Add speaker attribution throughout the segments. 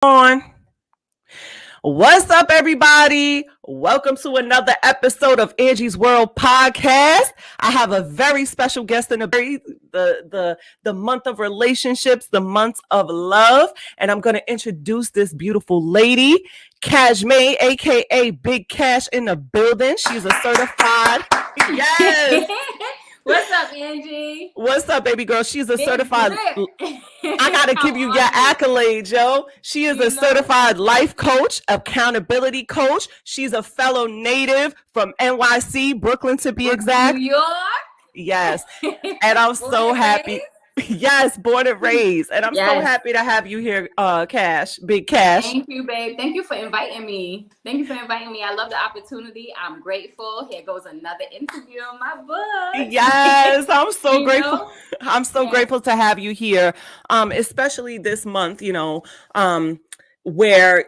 Speaker 1: On. What's up, everybody? Welcome to another episode of Angie's World Podcast. I have a very special guest in the month of relationships, the month of love, and I'm going to introduce this beautiful lady, Cash May, aka Big Cash, in the building. She's a certified yes.
Speaker 2: What's up, Angie?
Speaker 1: What's up, baby girl? She's a
Speaker 2: Big
Speaker 1: certified. I gotta give you your accolades, yo. She is a certified life coach, accountability coach. She's a fellow native from NYC, Brooklyn to be exact.
Speaker 2: New York.
Speaker 1: Yes, and I'm so happy. Yes, born and raised, and I'm so happy to have you here, Cash, Big Cash.
Speaker 2: Thank you, babe. Thank you for inviting me. I love the opportunity. I'm grateful. Here goes another interview on my book.
Speaker 1: Yes, I'm so grateful. I'm so grateful to have you here, especially this month. Where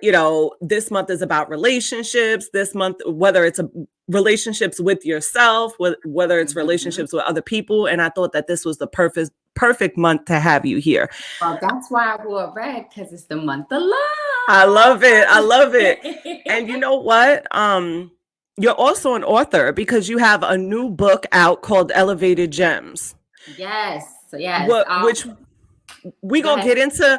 Speaker 1: this month is about relationships. This month, whether it's relationships with yourself, whether it's relationships with other people, and I thought that this was the perfect month to have you here.
Speaker 2: Well, that's why I wore red, because it's the month of love.
Speaker 1: I love it. And you know what? You're also an author because you have a new book out called Elevated Gems.
Speaker 2: Yes.
Speaker 1: Which we gonna get into.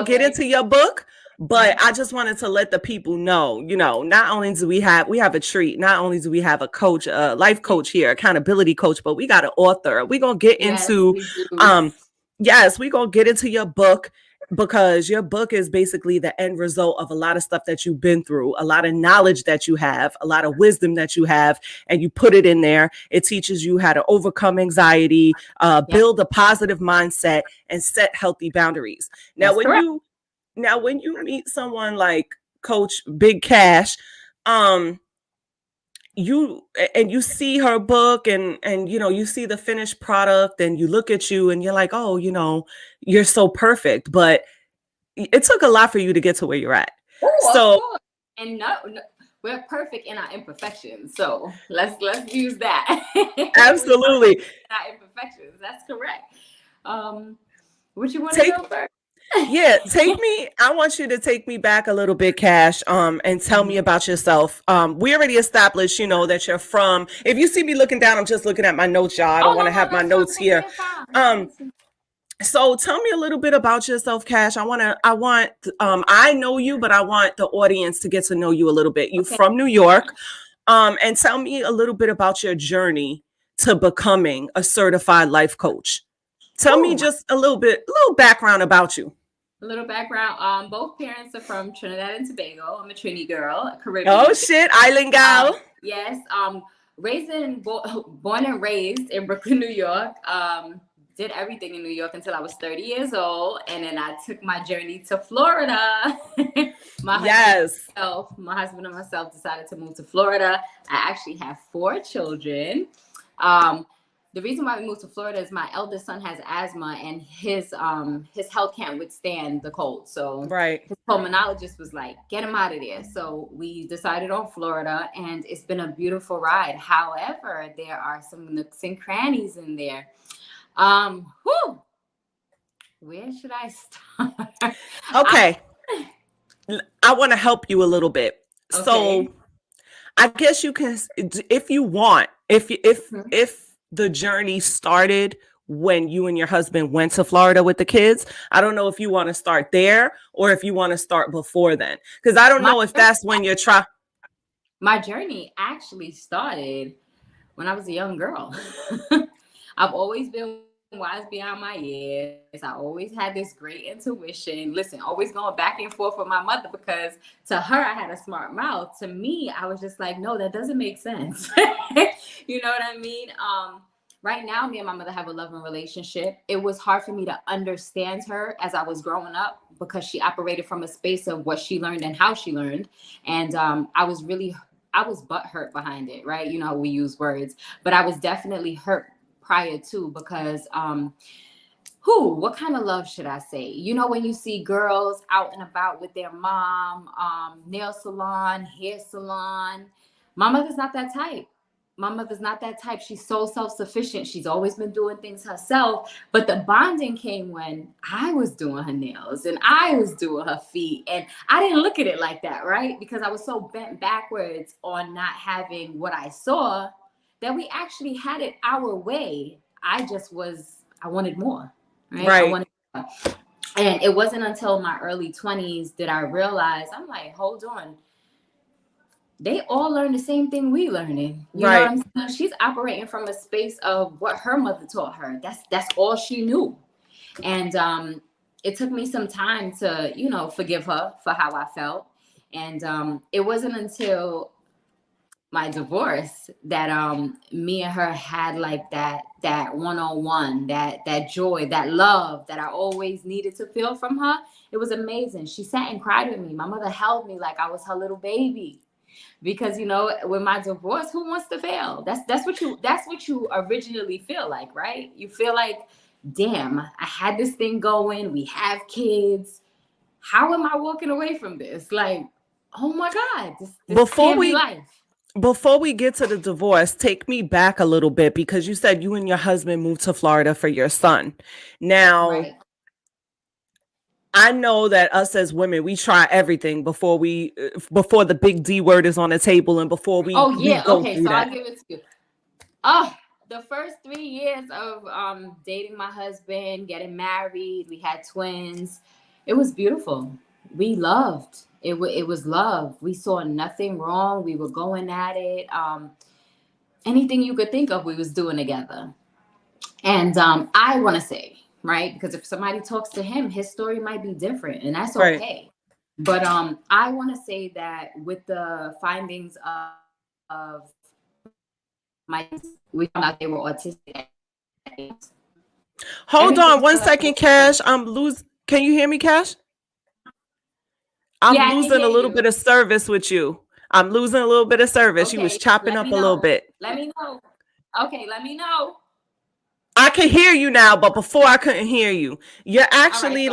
Speaker 1: Get into your book. But I just wanted to let the people know, not only do we have a treat, not only do we have a coach, a life coach here, accountability coach, but we got an author. We're going to get into, we're going to get into your book, because your book is basically the end result of a lot of stuff that you've been through, a lot of knowledge that you have, a lot of wisdom that you have, and you put it in there. It teaches you how to overcome anxiety, build a positive mindset, and set healthy boundaries. Now, when you meet someone like Coach Big Cash, you see her book and you see the finished product, and you look at you and you're like, oh, you're so perfect. But it took a lot for you to get to where you're at.
Speaker 2: So, and no, we're perfect in our imperfections. So let's use that.
Speaker 1: Absolutely.
Speaker 2: Our imperfections. That's correct. What you want to know first?
Speaker 1: Yeah, I want you to take me back a little bit, Cash, and tell me about yourself. We already established, that you're from, if you see me looking down, I'm just looking at my notes, y'all. I don't want to have my notes here. So tell me a little bit about yourself, Cash. I know you, but I want the audience to get to know you a little bit. You're from New York. And tell me a little bit about your journey to becoming a certified life coach. Tell me just a little background about you.
Speaker 2: A little background. Both parents are from Trinidad and Tobago. I'm a Trini girl, a Caribbean.
Speaker 1: Oh shit, island gal.
Speaker 2: Yes. Born and raised in Brooklyn, New York. Did everything in New York until I was 30 years old, and then I took my journey to Florida. My husband and myself decided to move to Florida. I actually have 4 children. The reason why we moved to Florida is my eldest son has asthma, and his health can't withstand the cold. So his pulmonologist was like, get him out of there. So we decided on Florida, and it's been a beautiful ride. However, there are some nooks and crannies in there. Where should I start?
Speaker 1: Okay. I want to help you a little bit. Okay. So I guess you can, if you want, if the journey started when you and your husband went to Florida with the kids, I don't know if you want to start there or if you want to start before then, because I don't know if that's when you're trying.
Speaker 2: My journey actually started when I was a young girl. I've always been wise beyond my years. I always had this great intuition. Listen, always going back and forth with my mother, because to her I had a smart mouth. To me, I was just like, no, that doesn't make sense. You know what I mean? Right now, me and my mother have a loving relationship. It was hard for me to understand her as I was growing up, because she operated from a space of what she learned and how she learned. And I was butthurt behind it, right? You know, we use words, but I was definitely hurt prior to, because what kind of love should I say? You know, when you see girls out and about with their mom, nail salon, hair salon, my mother's not that type. my mother's not that type. She's so self-sufficient. She's always been doing things herself. But the bonding came when I was doing her nails and I was doing her feet. And I didn't look at it like that, right? Because I was so bent backwards on not having what I saw that we actually had it our way. I wanted more, right? I wanted more. And it wasn't until my early 20s that I realized, I'm like, hold on. They all learn the same thing we learning. You know what I'm saying? She's operating from a space of what her mother taught her. That's all she knew. And it took me some time to, forgive her for how I felt. And it wasn't until my divorce that me and her had like that one-on-one, that joy, that love that I always needed to feel from her. It was amazing. She sat and cried with me. My mother held me like I was her little baby. Because with my divorce, who wants to fail? That's what you originally feel like, right? You feel like, damn, I had this thing going. We have kids. How am I walking away from this? Like, oh my God, this can't be life.
Speaker 1: Before we get to the divorce, take me back a little bit, because you said you and your husband moved to Florida for your son. Now, I know that us as women, we try everything before the big D word is on the table and before we
Speaker 2: go
Speaker 1: okay,
Speaker 2: so I'll give it to you. The first 3 years of dating my husband, getting married, we had twins. It was beautiful. We loved. It was love. We saw nothing wrong. We were going at it. Anything you could think of, we was doing together. And I want to say, right, because if somebody talks to him, his story might be different, and that's okay. But I want to say that with the findings of we found out they were autistic.
Speaker 1: Hold on 1 second, Cash. Can you hear me, Cash? I'm losing a little bit of service with you. I'm losing a little bit of service. You was chopping up a little bit.
Speaker 2: Let me know. Okay, let me know.
Speaker 1: I can hear you now, but before I couldn't hear you. You're actually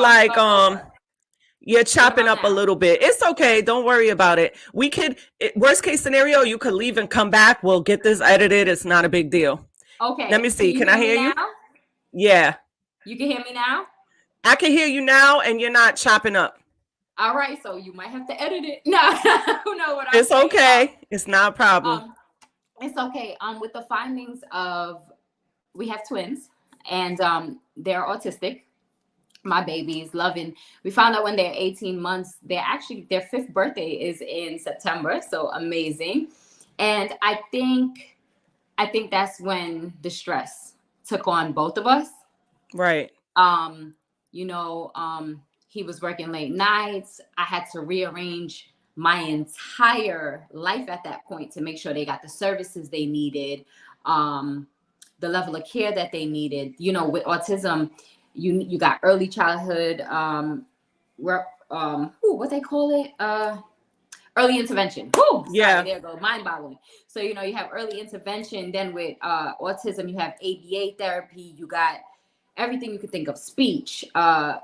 Speaker 1: you're chopping up a little bit. It's okay. Don't worry about it. Worst case scenario, you could leave and come back. We'll get this edited. It's not a big deal.
Speaker 2: Okay.
Speaker 1: Let me see. Can I hear you? Yeah.
Speaker 2: You can hear me now?
Speaker 1: I can hear you now, and you're not chopping up.
Speaker 2: All right. So you might have to edit it. No, I don't know what I'm
Speaker 1: It's
Speaker 2: saying.
Speaker 1: Okay. It's not a problem.
Speaker 2: It's okay. With the findings of, we have twins, and they're autistic. My babies loving. We found out when they're 18 months, their 5th birthday is in September. So amazing. And I think that's when the stress took on both of us.
Speaker 1: Right.
Speaker 2: He was working late nights. I had to rearrange my entire life at that point to make sure they got the services they needed, the level of care that they needed. With autism, you got early childhood, what they call it? Early intervention. There you go. Mind-boggling. So, you have early intervention. Then with autism, you have ABA therapy. You got everything you could think of. Speech. I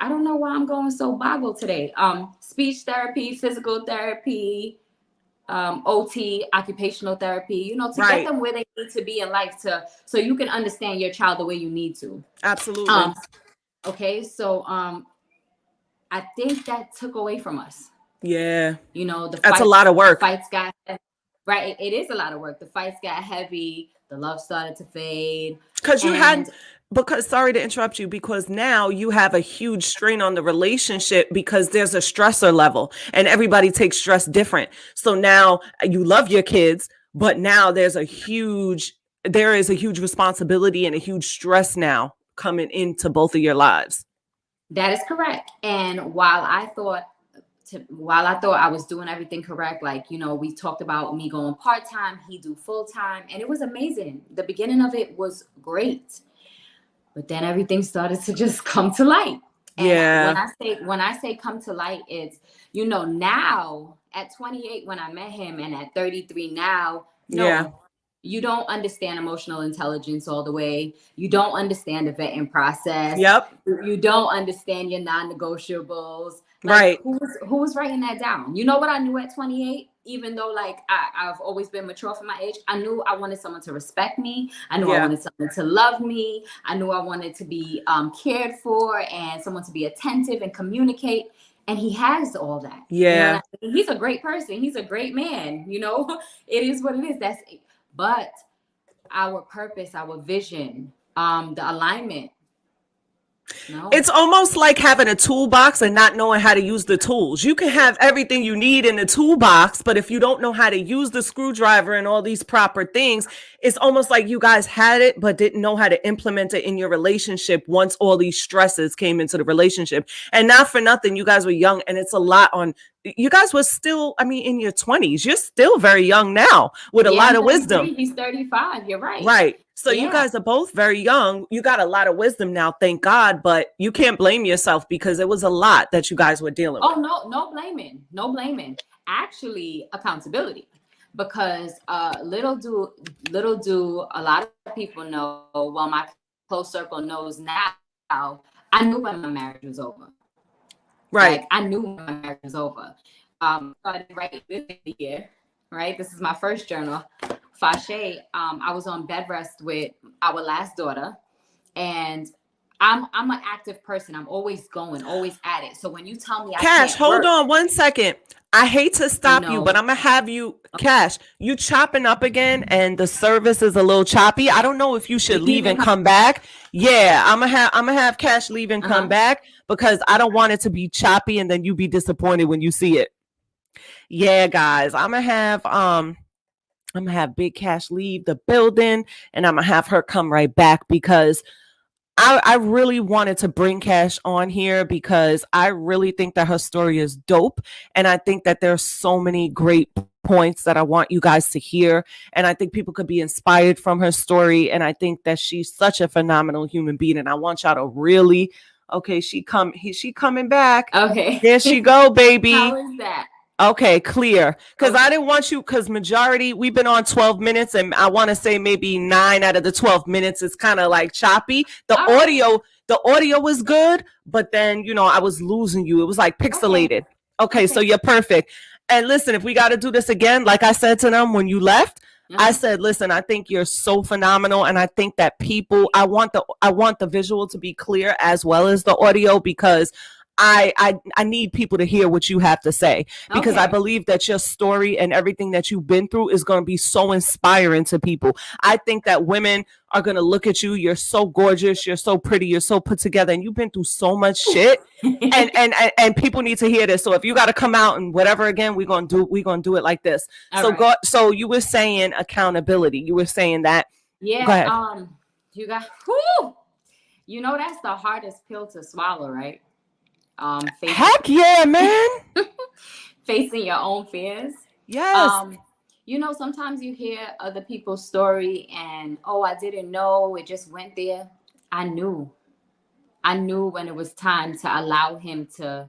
Speaker 2: don't know why I'm going so boggled today. Speech therapy, physical therapy, OT, occupational therapy, to get them where they need to be in life so you can understand your child the way you need to.
Speaker 1: Absolutely.
Speaker 2: Okay. So, I think that took away from us.
Speaker 1: Yeah.
Speaker 2: That's
Speaker 1: a lot of work.
Speaker 2: The fights got right. It is a lot of work. The fights got heavy. The love started to fade.
Speaker 1: Sorry to interrupt you, because now you have a huge strain on the relationship because there's a stressor level and everybody takes stress different. So now you love your kids, but now there is a huge responsibility and a huge stress now coming into both of your lives.
Speaker 2: That is correct. And while I thought I was doing everything correct, we talked about me going part-time, he do full-time, and it was amazing. The beginning of it was great. But then everything started to just come to light. And when I say come to light, it's, now at 28 when I met him and at 33 now, you don't understand emotional intelligence all the way. You don't understand the vetting process.
Speaker 1: Yep.
Speaker 2: You don't understand your non-negotiables.
Speaker 1: Right.
Speaker 2: Who was writing that down? You know what I knew at 28? even though like I've always been mature for my age, I knew I wanted someone to respect me. I knew I wanted someone to love me. I knew I wanted to be cared for and someone to be attentive and communicate. And he has all that.
Speaker 1: Yeah.
Speaker 2: You know, he's a great person. He's a great man. You know, it is what it is. But our purpose, our vision, the alignment. No.
Speaker 1: It's almost like having a toolbox and not knowing how to use the tools. You can have everything you need in the toolbox, but if you don't know how to use the screwdriver and all these proper things, it's almost like you guys had it, but didn't know how to implement it in your relationship once all these stresses came into the relationship. And not for nothing, you guys were young, and it's a lot on, you guys were still, I mean, in your 20s. You're still very young now with a lot of wisdom.
Speaker 2: He's 35. You're right.
Speaker 1: Right. So you guys are both very young. You got a lot of wisdom now, thank God, but you can't blame yourself because it was a lot that you guys were dealing with.
Speaker 2: Oh, no blaming. No blaming. Actually, accountability. Because little do a lot of people know, well, my close circle knows now, I knew when my marriage was over.
Speaker 1: Right.
Speaker 2: Like, I knew when my marriage was over. Started writing this year, right? This is my first journal. Fashe, I was on bed rest with our last daughter, and I'm an active person. I'm always going, always at it. So when you tell me
Speaker 1: Cash, hold on 1 second. I hate to stop you, but I'm gonna have you, Cash, you chopping up again, and the service is a little choppy. I don't know if you should leave and come back. Yeah, I'm gonna have Cash leave and come back because I don't want it to be choppy and then you be disappointed when you see it. Yeah, guys, I'm gonna have Big Cash leave the building, and I'm gonna have her come right back because I really wanted to bring Cash on here because I really think that her story is dope. And I think that there's so many great points that I want you guys to hear. And I think people could be inspired from her story. And I think that she's such a phenomenal human being. And I want y'all to really, okay, she coming back.
Speaker 2: Okay.
Speaker 1: There she go, baby.
Speaker 2: How is that?
Speaker 1: Okay, clear. Because I didn't want you, because majority, we've been on 12 minutes, and I want to say maybe 9 out of the 12 minutes is kind of like choppy. The audio was good, but then, you know, I was losing you. It was like pixelated. Okay, so you're perfect. And listen, if we got to do this again, like I said to them when you left, I said, listen, I think you're so phenomenal. And I think that people, I want the visual to be clear as well as the audio, because I need people to hear what you have to say, because I believe that your story and everything that you've been through is going to be so inspiring to people. I think that women are going to look at you. You're so gorgeous. You're so pretty. You're so put together, and you've been through so much shit. and people need to hear this. So if you got to come out and whatever again, we're going to do it like this. So you were saying accountability. You were saying that.
Speaker 2: Yeah.
Speaker 1: Go ahead.
Speaker 2: You got, you know, that's the hardest pill to swallow, right?
Speaker 1: Heck yeah, man.
Speaker 2: Facing your own fears.
Speaker 1: Yes.
Speaker 2: You know, sometimes you hear other people's story and, oh, I didn't know, it just went there. I knew when it was time to allow him to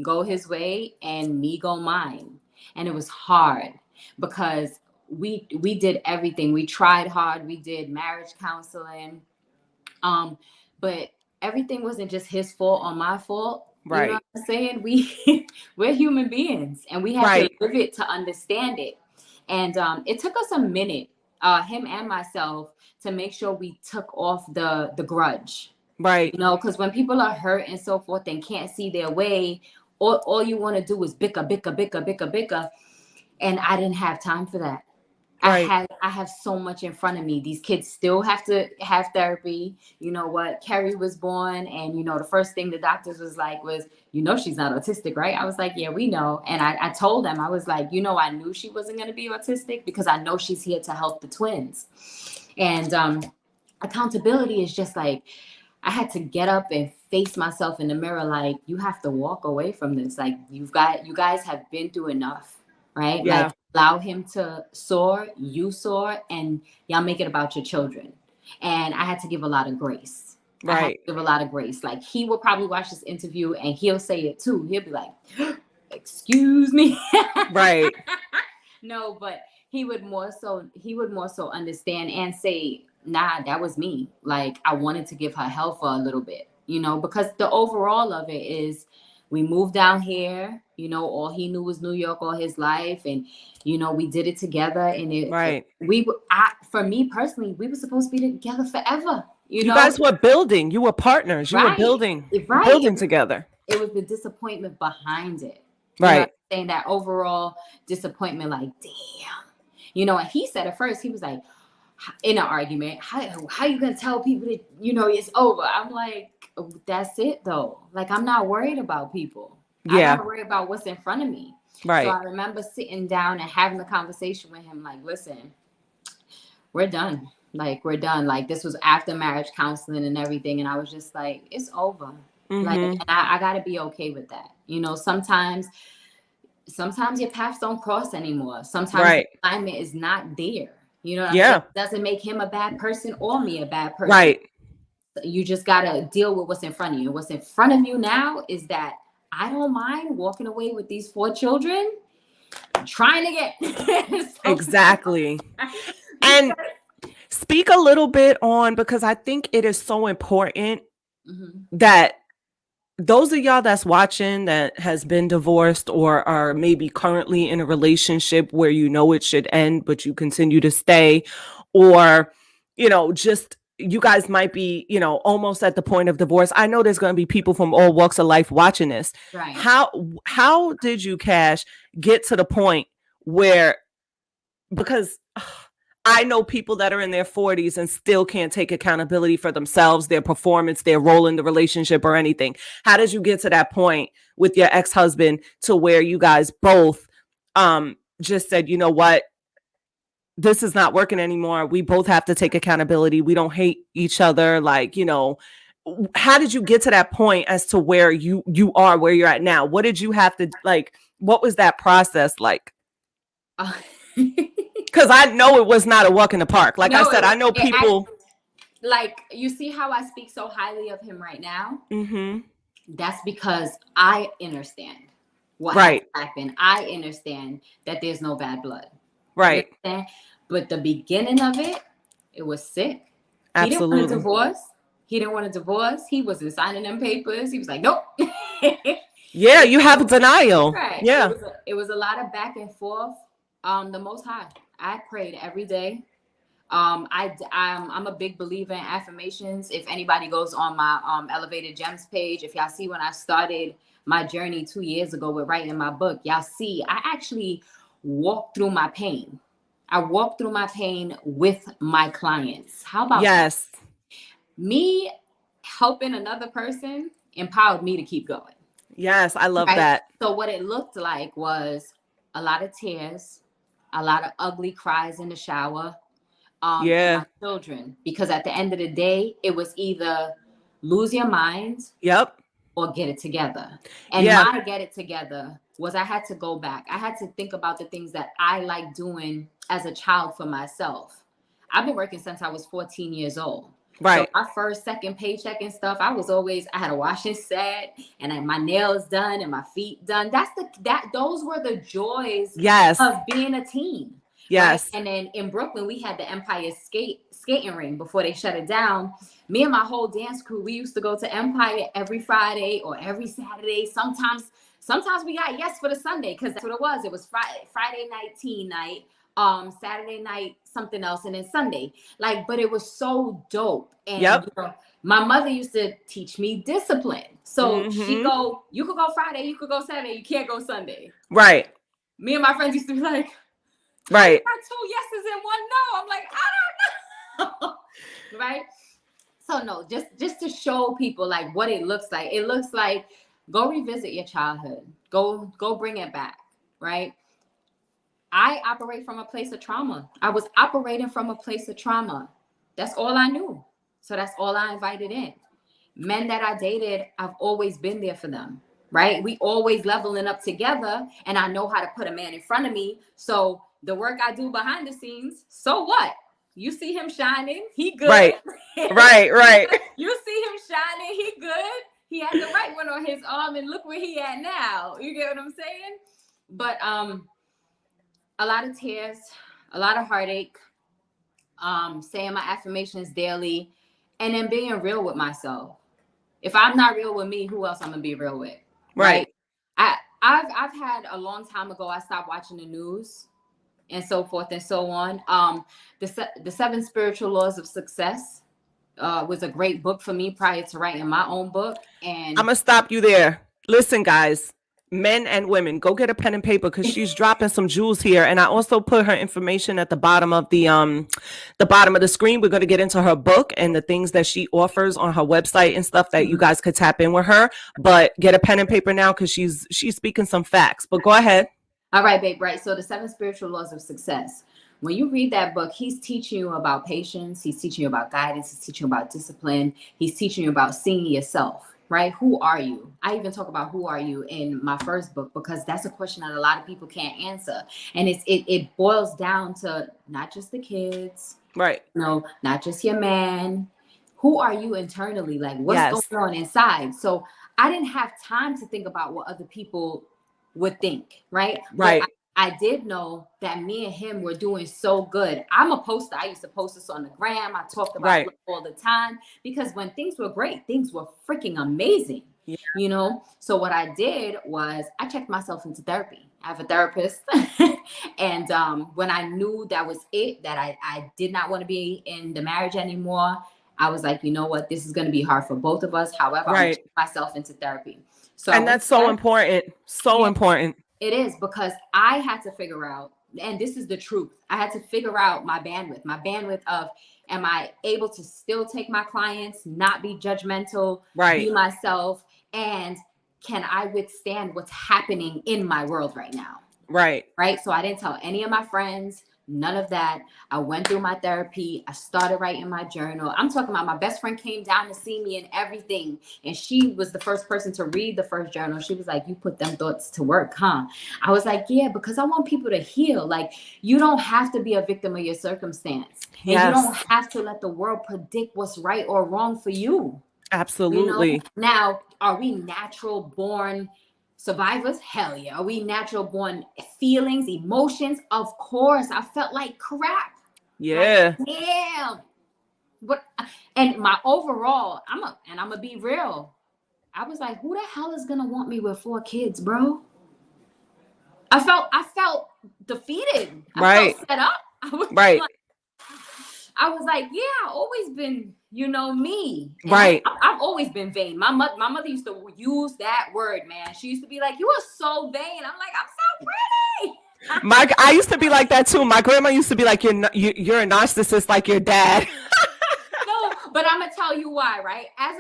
Speaker 2: go his way and me go mine. And it was hard because we did everything. We tried hard. We did marriage counseling. But everything wasn't just his fault or my fault.
Speaker 1: Right.
Speaker 2: You know what I'm saying? We're human beings, and we have to live it to understand it. And it took us a minute, him and myself, to make sure we took off the grudge.
Speaker 1: Right.
Speaker 2: You know, because when people are hurt and so forth and can't see their way, all you want to do is bicker. And I didn't have time for that. Right. I have so much in front of me. These kids still have to have therapy. You know what? Carrie was born, and you know the first thing the doctors was like was, you know, she's not autistic, right? I was like, yeah, we know. And I told them, I was like, you know, I knew she wasn't going to be autistic because I know she's here to help the twins. And accountability is just like, I had to get up and face myself in the mirror. Like, you have to walk away from this. Like, you guys have been through enough, right?
Speaker 1: Yeah.
Speaker 2: Like, allow him to soar, you soar, and y'all make it about your children. And I had to give a lot of grace.
Speaker 1: Right.
Speaker 2: I had to give a lot of grace. Like, he will probably watch this interview and he'll say it too. He'll be like, excuse me.
Speaker 1: Right.
Speaker 2: No, but he would more so understand and say, nah, that was me. Like, I wanted to give her hell for a little bit, you know, because the overall of it is We moved down here, you know, all he knew was New York all his life. And, you know, we did it together. And for me personally, we were supposed to be together forever.
Speaker 1: You guys were building. You were partners. You were building together.
Speaker 2: It was the disappointment behind it.
Speaker 1: Right.
Speaker 2: You know, saying that overall disappointment, like, damn. You know, and he said at first, he was like, in an argument, how you gonna tell people that, you know, it's over? I'm like, that's it though. Like, I'm not worried about people.
Speaker 1: Yeah.
Speaker 2: I'm not worried about what's in front of me.
Speaker 1: Right.
Speaker 2: So I remember sitting down and having a conversation with him, like, listen, we're done. Like, we're done. Like, this was after marriage counseling and everything. And I was just like, it's over.
Speaker 1: Mm-hmm.
Speaker 2: Like, and I gotta be okay with that. You know, sometimes your paths don't cross anymore. Sometimes the alignment is not there. You know what I'm saying? It doesn't make him a bad person or me a bad person.
Speaker 1: Right.
Speaker 2: You just got to deal with what's in front of you. What's in front of you now is that I don't mind walking away with these 4 children, trying to get.
Speaker 1: Exactly. And speak a little bit on, because I think it is so important that those of y'all that's watching that has been divorced or are maybe currently in a relationship where you know it should end, but you continue to stay, or, you know, just you guys might be, you know, almost at the point of divorce. I know there's going to be people from all walks of life watching this.
Speaker 2: Right.
Speaker 1: How did you, Cash, get to the point where, because I know people that are in their 40s and still can't take accountability for themselves, their performance, their role in the relationship or anything. How did you get to that point with your ex-husband to where you guys both just said, you know what, this is not working anymore. We both have to take accountability. We don't hate each other. Like, you know, how did you get to that point as to where you are, where you're at now? What did you have to, like, what was that process like? Because I know it was not a walk in the park. Like I said, I know people.
Speaker 2: Like, you see how I speak so highly of him right now?
Speaker 1: Mm-hmm.
Speaker 2: That's because I understand what happened. I understand that there's no bad blood.
Speaker 1: Right.
Speaker 2: But the beginning of it, it was sick.
Speaker 1: Absolutely.
Speaker 2: He didn't want a divorce. He wasn't signing them papers. He was like, nope.
Speaker 1: Yeah, you have denial.
Speaker 2: Right.
Speaker 1: Yeah.
Speaker 2: It was a lot of back and forth. The Most High, I prayed every day. I'm a big believer in affirmations. If anybody goes on my Elevated Gems page, if y'all see when I started my journey 2 years ago with writing my book, y'all see I actually walked through my pain. I walked through my pain with my clients. How about that? Me helping another person empowered me to keep going.
Speaker 1: Yes, I love that.
Speaker 2: So what it looked like was a lot of tears, a lot of ugly cries in the shower. My children, because at the end of the day, it was either lose your mind, or get it together. And my get it together was I had to go back. I had to think about the things that I like doing as a child for myself. I've been working since I was 14 years old.
Speaker 1: Right.
Speaker 2: So my first, second paycheck and stuff, I had a washing set and my nails done and my feet done. Those were the joys of being a teen.
Speaker 1: Yes.
Speaker 2: Right? And then in Brooklyn, we had the Empire skating ring before they shut it down. Me and my whole dance crew, we used to go to Empire every Friday or every Saturday. Sometimes we got yes for the Sunday, because that's what it was. It was Friday night, teen night, Saturday night, something else, and then Sunday. Like, but it was so dope. And you know, my mother used to teach me discipline. So she'd go, you could go Friday, you could go Saturday, you can't go Sunday.
Speaker 1: Right.
Speaker 2: Me and my friends used to be like,
Speaker 1: right.
Speaker 2: I got 2 yeses and 1 no. I'm like, I don't know. Right. So no, just to show people like what it looks like. It looks like, go revisit your childhood. Go bring it back. Right. I operate from a place of trauma. I was operating from a place of trauma. That's all I knew. So that's all I invited in. Men that I dated, I've always been there for them. Right. We always leveling up together. And I know how to put a man in front of me. So the work I do behind the scenes, so what? You see him shining, he good.
Speaker 1: Right.
Speaker 2: You see him shining, he good. He had the right one on his arm, and look where he at now. You get what I'm saying? But a lot of tears, a lot of heartache, saying my affirmations daily, and then being real with myself. If I'm not real with me, who else I'm gonna be real with? right? I've had a long time ago, I stopped watching the news and so forth and so on. The 7 Spiritual Laws of Success was a great book for me prior to writing my own book. And
Speaker 1: I'm gonna stop you there. Listen, guys, men and women, go get a pen and paper because she's dropping some jewels here. And I also put her information at the bottom of the bottom of the screen. We're gonna get into her book and the things that she offers on her website and stuff that you guys could tap in with her. But get a pen and paper now because she's speaking some facts. But go ahead.
Speaker 2: All right, babe. Right. So the 7 Spiritual Laws of Success. When you read that book, he's teaching you about patience. He's teaching you about guidance. He's teaching you about discipline. He's teaching you about seeing yourself, right? Who are you? I even talk about who are you in my first book, because that's a question that a lot of people can't answer. And it boils down to not just the kids,
Speaker 1: right?
Speaker 2: No, not just your man. Who are you internally? Like, what's going on inside? So I didn't have time to think about what other people would think, right?
Speaker 1: Right.
Speaker 2: But I did know that me and him were doing so good. I'm a poster. I used to post this on the gram. I talked about it all the time, because when things were great, things were freaking amazing. Yeah. You know? So what I did was I checked myself into therapy. I have a therapist. And when I knew that was it, that I did not want to be in the marriage anymore, I was like, you know what? This is going to be hard for both of us. However, I'm going to check myself into therapy. So,
Speaker 1: and that's so important. So important.
Speaker 2: It is, because I had to figure out, and this is the truth, I had to figure out my bandwidth of, am I able to still take my clients, not be judgmental, be myself, and can I withstand what's happening in my world right now? Right. So I didn't tell any of my friends, none of that. I went through my therapy. I started writing my journal. I'm talking about my best friend came down to see me and everything. And she was the first person to read the first journal. She was like, you put them thoughts to work, huh? I was like, yeah, because I want people to heal. Like, you don't have to be a victim of your circumstance. And you don't have to let the world predict what's right or wrong for you.
Speaker 1: Absolutely.
Speaker 2: You know? Now, are we natural born survivors? Hell yeah. Are we natural born feelings, emotions? Of course. I felt like crap.
Speaker 1: Yeah.
Speaker 2: Like, damn. What? And my overall, I'm gonna be real. I was like, who the hell is gonna want me with 4 kids, bro? I felt defeated. I felt set up. I was like, yeah, I've always been, me. And I've always been vain. My mother used to use that word, man. She used to be like, you are so vain. I'm like, I'm so pretty.
Speaker 1: I used to be like that too. My grandma used to be like, you're a narcissist like your dad.
Speaker 2: No, but I'm gonna tell you why, right? As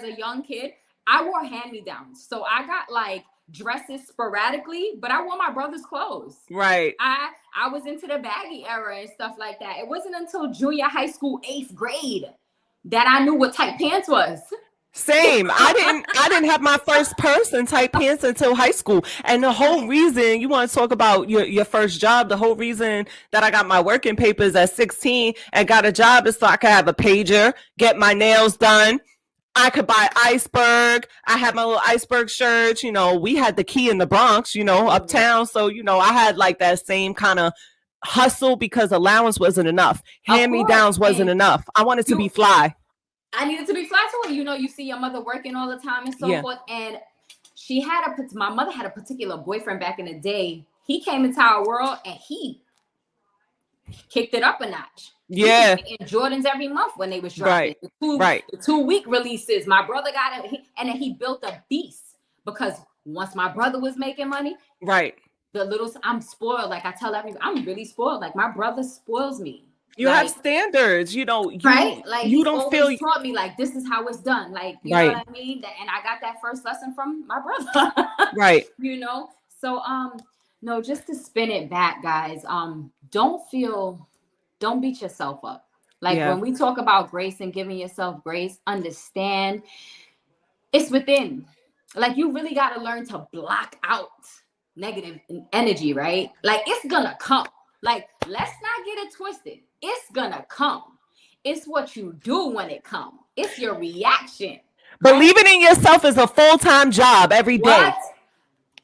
Speaker 2: a young kid, I wore hand-me-downs. So I got like dresses sporadically, but I wore my brother's clothes.
Speaker 1: Right.
Speaker 2: I was into the baggy era and stuff like that. It wasn't until junior high school, 8th grade, that I knew what tight pants was.
Speaker 1: Same. I didn't have my first purse and tight pants until high school. And the whole reason, you want to talk about your first job, the whole reason that I got my working papers at 16 and got a job is so I could have a pager, get my nails done. I could buy Iceberg. I had my little Iceberg shirts. We had the Key in the Bronx, uptown. So, I had like that same kind of hustle because allowance wasn't enough. Hand-me-downs wasn't enough. I wanted to be fly.
Speaker 2: I needed to be fly too. You see your mother working all the time and so forth. And my mother had a particular boyfriend back in the day. He came into our world and he kicked it up a notch.
Speaker 1: Yeah.
Speaker 2: And Jordans every month when they was dropping. The 2-week releases. My brother got it, and then he built a beast, because once my brother was making money, I'm spoiled. Like I tell everyone, I'm really spoiled. Like my brother spoils me.
Speaker 1: You have standards,
Speaker 2: right? Like you don't feel taught me like this is how it's done. Like you know what I mean? And I got that first lesson from my brother.
Speaker 1: Right.
Speaker 2: So no, just to spin it back, guys. Don't beat yourself up. Like when we talk about grace and giving yourself grace, understand it's within. Like you really got to learn to block out negative energy, right? Like it's gonna come. Like let's not get it twisted. It's gonna come. It's what you do when it comes. It's your reaction.
Speaker 1: Believing in yourself is a full-time job every day.
Speaker 2: What?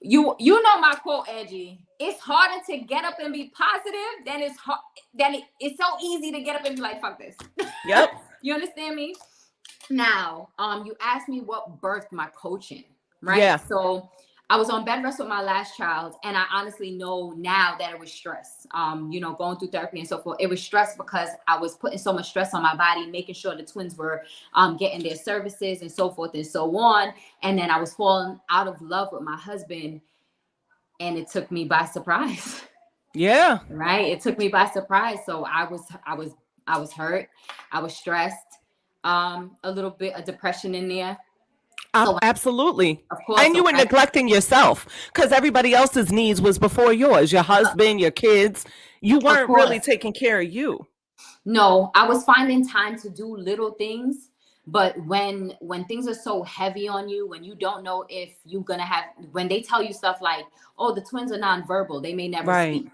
Speaker 2: You know my quote, Angie. It's harder to get up and be positive than it's so easy to get up and be like, fuck this.
Speaker 1: Yep.
Speaker 2: You understand me? Now, you asked me what birthed my coaching, right?
Speaker 1: Yeah.
Speaker 2: So I was on bed rest with my last child, and I honestly know now that it was stress. Going through therapy and so forth. It was stress because I was putting so much stress on my body, making sure the twins were getting their services and so forth and so on. And then I was falling out of love with my husband, and it took me by surprise.
Speaker 1: Yeah.
Speaker 2: Right. It took me by surprise. So I was hurt. I was stressed. A little bit of depression in there. So
Speaker 1: Absolutely.
Speaker 2: of course,
Speaker 1: And you were neglecting yourself because everybody else's needs was before yours, your husband, your kids. You weren't really taking care of you.
Speaker 2: No, I was finding time to do little things. But when things are so heavy on you, when you don't know if you're going to have, when they tell you stuff like, oh, the twins are nonverbal, they may never speak.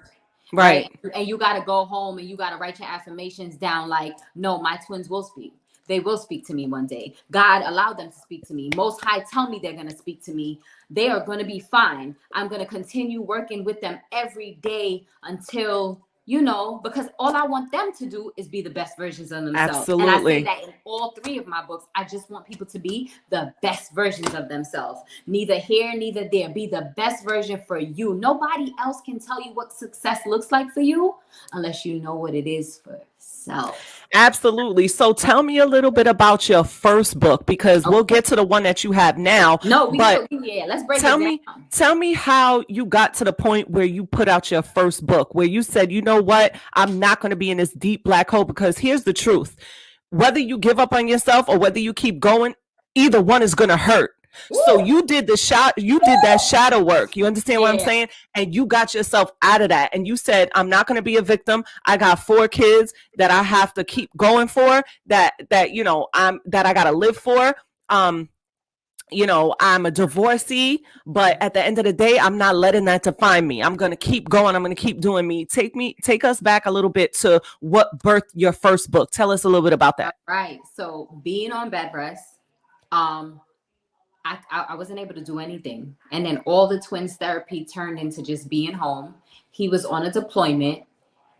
Speaker 2: Right. And you got to go home and you got to write your affirmations down like, no, my twins will speak. They will speak to me one day. God allowed them to speak to me. Most High tell me they're going to speak to me. They are going to be fine. I'm going to continue working with them every day until, because all I want them to do is be the best versions of themselves.
Speaker 1: Absolutely.
Speaker 2: And I say that in all 3 of my books. I just want people to be the best versions of themselves. Neither here, neither there. Be the best version for you. Nobody else can tell you what success looks like for you unless you know what it is for yourself.
Speaker 1: Absolutely. So tell me a little bit about your first book, because we'll get to the one that you have now.
Speaker 2: No, let's break it down.
Speaker 1: Tell me how you got to the point where you put out your first book, where you said, you know what, I'm not going to be in this deep black hole, because here's the truth. Whether you give up on yourself or whether you keep going, either one is going to hurt. Woo! So you did that shadow work. You understand what I'm saying? And you got yourself out of that. And you said, I'm not going to be a victim. I got 4 kids that I have to keep going for, that I got to live for. I'm a divorcee, but at the end of the day, I'm not letting that define me. I'm going to keep going. I'm going to keep doing me. Take us back a little bit to what birthed your first book. Tell us a little bit about that.
Speaker 2: Right. So being on bed rest, I wasn't able to do anything. And then all the twins therapy turned into just being home. He was on a deployment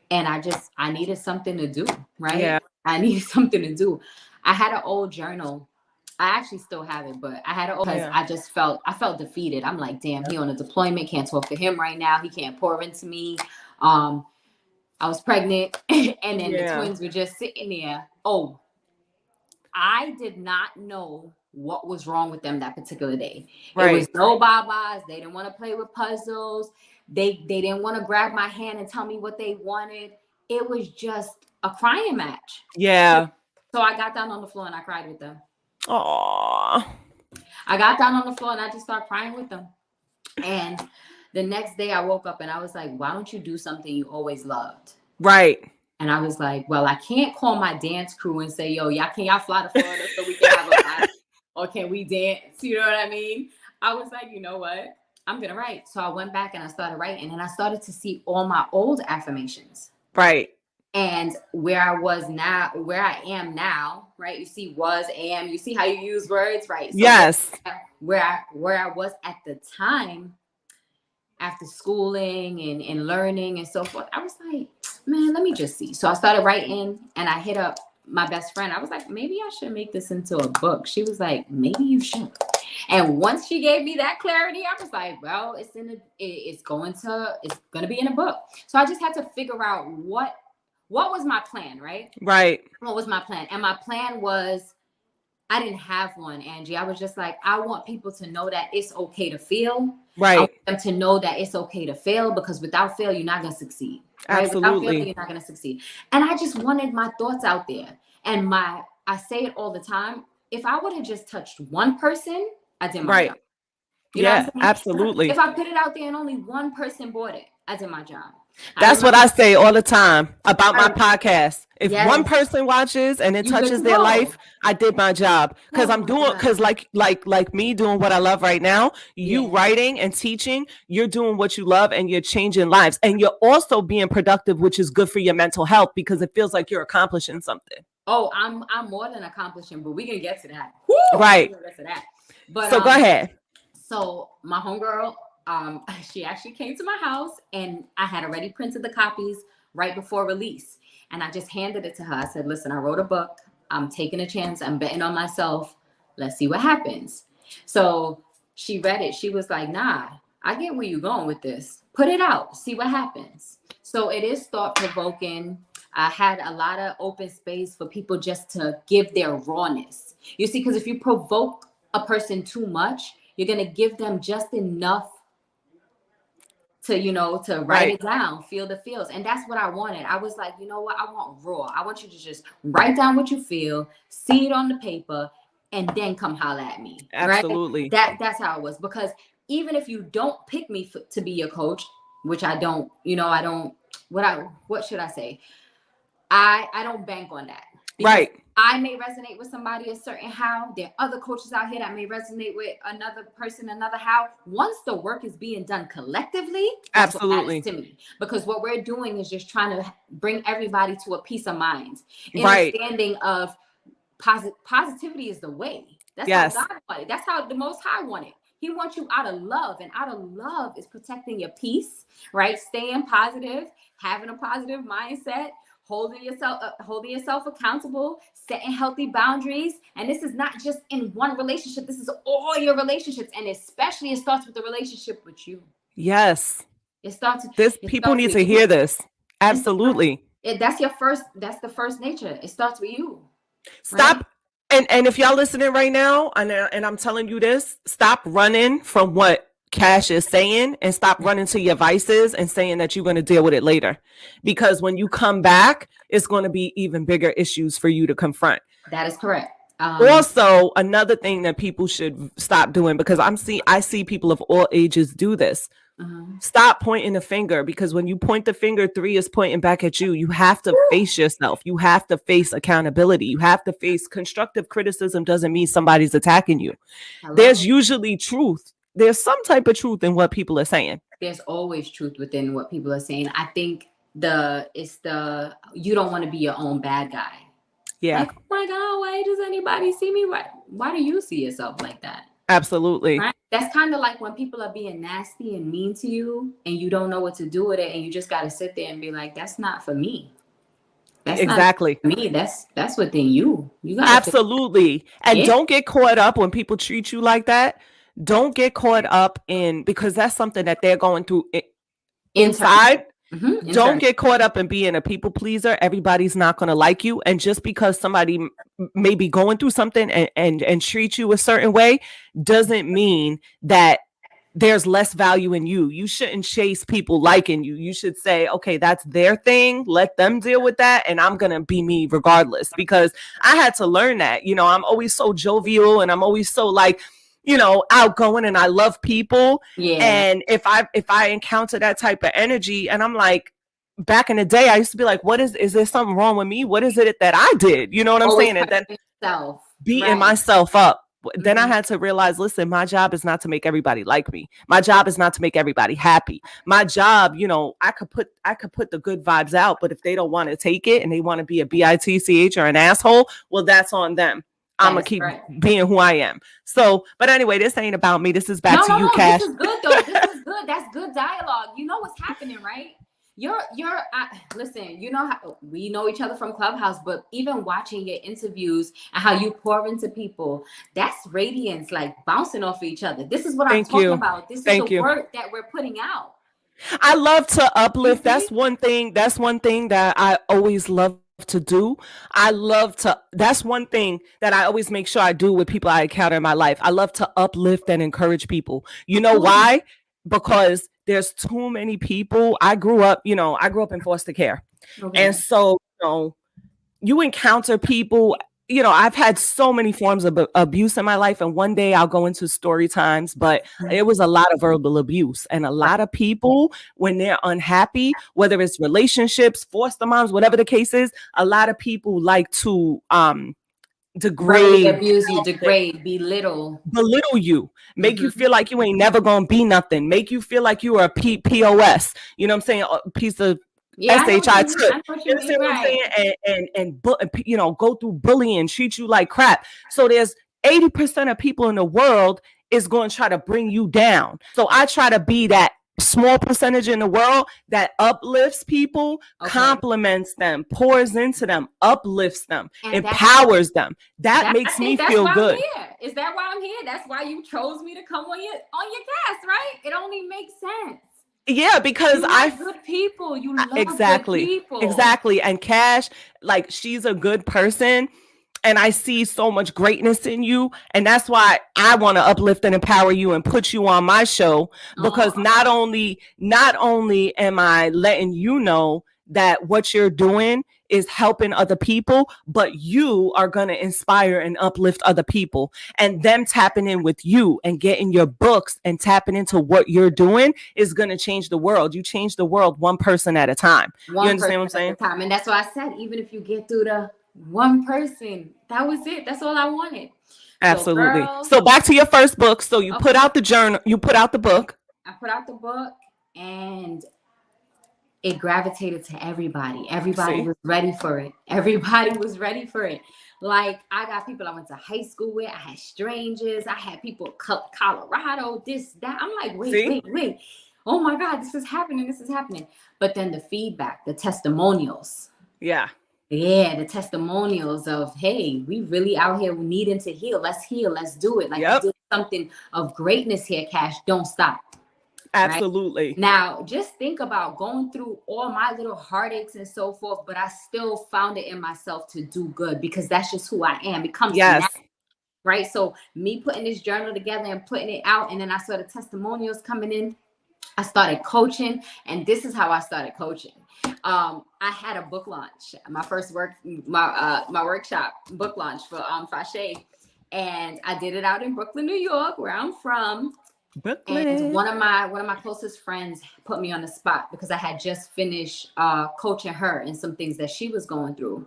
Speaker 2: and I needed something to do, right?
Speaker 1: Yeah.
Speaker 2: I needed something to do. I had an old journal. I actually still have it, but I had it because I felt defeated. I'm like, damn, he on a deployment, can't talk to him right now. He can't pour into me. I was pregnant and then the twins were just sitting there. Oh, I did not know what was wrong with them that particular day. Right. It was no babas. They didn't want to play with puzzles. They didn't want to grab my hand and tell me what they wanted. It was just a crying match.
Speaker 1: Yeah.
Speaker 2: So I got down on the floor and I cried with them.
Speaker 1: Aww.
Speaker 2: I got down on the floor and I just started crying with them. And the next day I woke up and I was like, why don't you do something you always loved?
Speaker 1: Right.
Speaker 2: And I was like, well, I can't call my dance crew and say, yo, can y'all fly to Florida so we can have a class? Or can we dance? You know what I mean? I was like, you know what? I'm going to write. So I went back and I started writing and I started to see all my old affirmations.
Speaker 1: Right.
Speaker 2: And where I am now, right? You see am, you see how you use words, right? So
Speaker 1: yes.
Speaker 2: Where I was at the time, after schooling and learning and so forth, I was like, man, let me just see. So I started writing and I hit up my best friend. I was like, maybe I should make this into a book. She was like, maybe you should. And once she gave me that clarity, I was like, well, it's going to be in a book. So I just had to figure out what was my plan, right? Right. What was my plan? And my plan was, I didn't have one, Angie. I was just like, I want people to know that it's okay to feel. Right. I want them to know that it's okay to fail, because without fail, you're not going to succeed. Right? Absolutely. Without fail, you're not going to succeed. And I just wanted my thoughts out there. And I say it all the time. If I would have just touched one person, I did my job. You know what I'm saying? Absolutely. If I put it out there and only one person bought it, I did my job.
Speaker 1: That's what I say all the time about my podcast. If one person watches and it touches their life, I did my job. Because like me doing what I love right now, you writing and teaching, you're doing what you love and you're changing lives. And you're also being productive, which is good for your mental health, because it feels like you're accomplishing something.
Speaker 2: Oh, I'm more than accomplishing, but we can get to that. Woo!
Speaker 1: Right.
Speaker 2: Get to that. But
Speaker 1: so go ahead.
Speaker 2: So my homegirl, she actually came to my house and I had already printed the copies right before release. And I just handed it to her. I said, listen, I wrote a book. I'm taking a chance. I'm betting on myself. Let's see what happens. So she read it. She was like, nah, I get where you're going with this. Put it out. See what happens. So it is thought provoking. I had a lot of open space for people just to give their rawness. You see, because if you provoke a person too much, you're going to give them just enough to, you know, to write it down, feel the feels. And that's what I wanted. I was like, you know what? I want raw. I want you to just write down what you feel, see it on the paper, and then come holler at me.
Speaker 1: Absolutely.
Speaker 2: Right? That's how it was. Because even if you don't pick me to be your coach, which I don't, you know, I don't, what should I say? I don't bank on that.
Speaker 1: Right.
Speaker 2: I may resonate with somebody a certain how. There are other coaches out here that may resonate with another person, another how. Once the work is being done collectively, that's
Speaker 1: absolutely
Speaker 2: what matters to me. Because what we're doing is just trying to bring everybody to a peace of mind. Understanding of positivity is the way. That's how God wanted. That's how the Most High wanted. He wants you out of love, and out of love is protecting your peace, right? Staying positive, having a positive mindset, holding yourself accountable, setting healthy boundaries. And this is not just in one relationship. This is all your relationships. And especially it starts with the relationship with you.
Speaker 1: Yes.
Speaker 2: It starts.
Speaker 1: People need to hear this. Absolutely.
Speaker 2: That's the first nature. It starts with you.
Speaker 1: Stop. Right? And if y'all listening right now, and I'm telling you this, stop running from what Cash is saying and stop running to your vices and saying that you're going to deal with it later. Because when you come back, it's going to be even bigger issues for you to confront.
Speaker 2: That is correct.
Speaker 1: Also, another thing that people should stop doing, because I see people of all ages do this. Stop pointing the finger, because when you point the finger, 3 is pointing back at you. You have to face yourself. You have to face accountability. You have to face constructive criticism. Doesn't mean somebody's attacking you. There's usually truth. There's some type of truth in what people are saying.
Speaker 2: There's always truth within what people are saying. I think you don't want to be your own bad guy.
Speaker 1: Yeah.
Speaker 2: Like, oh my God, why does anybody see me? Why do you see yourself like that?
Speaker 1: Absolutely.
Speaker 2: Right? That's kind of like when people are being nasty and mean to you and you don't know what to do with it, and you just got to sit there and be like, that's not for me. That's
Speaker 1: exactly
Speaker 2: not for me. That's within you. You got
Speaker 1: absolutely. And don't get caught up when people treat you like that. Don't get caught up because that's something that they're going through inside. Don't get caught up in being a people pleaser. Everybody's not going to like you. And just because somebody may be going through something and treat you a certain way doesn't mean that there's less value in you. You shouldn't chase people liking you. You should say, okay, that's their thing. Let them deal with that. And I'm going to be me regardless, because I had to learn that. You know, I'm always so jovial and I'm always so like, you know, outgoing, and I love people. Yeah. And if I encounter that type of energy, and I'm like, back in the day, I used to be like, is there something wrong with me? What is it that I did? You know what I'm saying? And then beating myself up. Then I had to realize, listen, my job is not to make everybody like me. My job is not to make everybody happy. My job, you know, I could put the good vibes out, but if they don't want to take it and they want to be a bitch or an asshole, well, that's on them. I'm going to keep being who I am. So, but anyway, this ain't about me. This is back to you, Cash.
Speaker 2: This is good, though. This is good. That's good dialogue. You know what's happening, right? Listen, you know how we know each other from Clubhouse, but even watching your interviews and how you pour into people, that's radiance, like bouncing off of each other. This is what I'm talking about. This is the work that we're putting out.
Speaker 1: I love to uplift. That's one thing that I always love to do. That's one thing that I always make sure I do with people I encounter in my life. I love to uplift and encourage people. You know why? Because there's too many people. I grew up in foster care. Okay. And so, you know, you encounter people, you know, I've had so many forms of abuse in my life, and one day I'll go into story times, but it was a lot of verbal abuse. And a lot of people, when they're unhappy, whether it's relationships, foster moms, whatever the case is, a lot of people like to degrade,
Speaker 2: abuse you, belittle
Speaker 1: you, make you feel like you ain't never gonna be nothing, make you feel like you are a POS, you know what I'm saying, a piece of SHI took, you know what I'm saying, and you know, go through bullying, treat you like crap. So there's 80% of people in the world is going to try to bring you down. So I try to be that small percentage in the world that uplifts people,
Speaker 2: Okay.
Speaker 1: compliments them, pours into them, uplifts them,
Speaker 2: And
Speaker 1: empowers them. That makes me feel good.
Speaker 2: I'm here. Is that why I'm here? That's why you chose me to come on your cast, right? It only makes sense.
Speaker 1: Yeah, because
Speaker 2: good people. You love
Speaker 1: exactly,
Speaker 2: good people.
Speaker 1: Exactly. And Cash, like, she's a good person. And I see so much greatness in you. And that's why I want to uplift and empower you and put you on my show. Because not only am I letting you know that what you're doing is helping other people, but you are going to inspire and uplift other people. And them tapping in with you and getting your books and tapping into what you're doing is going to change the world. You change the world one person at a time. You understand what I'm saying?
Speaker 2: And that's why I said, even if you get through the one person, that was it. That's all I wanted.
Speaker 1: Absolutely. So back to your first book. So you put out the journal, you put out the book.
Speaker 2: I put out the book, and it gravitated to everybody. Everybody was ready for it. Everybody was ready for it. Like, I got people I went to high school with. I had strangers. I had people Colorado, this, that. I'm like, wait. Oh my God, this is happening. But then the feedback, the testimonials.
Speaker 1: Yeah,
Speaker 2: the testimonials of, hey, we really out here needing to heal. Let's do it. Like, you did something of greatness here, Cash. Don't stop.
Speaker 1: Absolutely.
Speaker 2: Right? Now, just think about going through all my little heartaches and so forth, but I still found it in myself to do good, because that's just who I am. It comes natural, right? So me putting this journal together and putting it out, and then I saw the testimonials coming in. I started coaching, and this is how I started coaching. I had a book launch, my first my workshop book launch for Fashe, and I did it out in Brooklyn, New York, where I'm from. Brooklyn. And one of my closest friends put me on the spot, because I had just finished coaching her in some things that she was going through,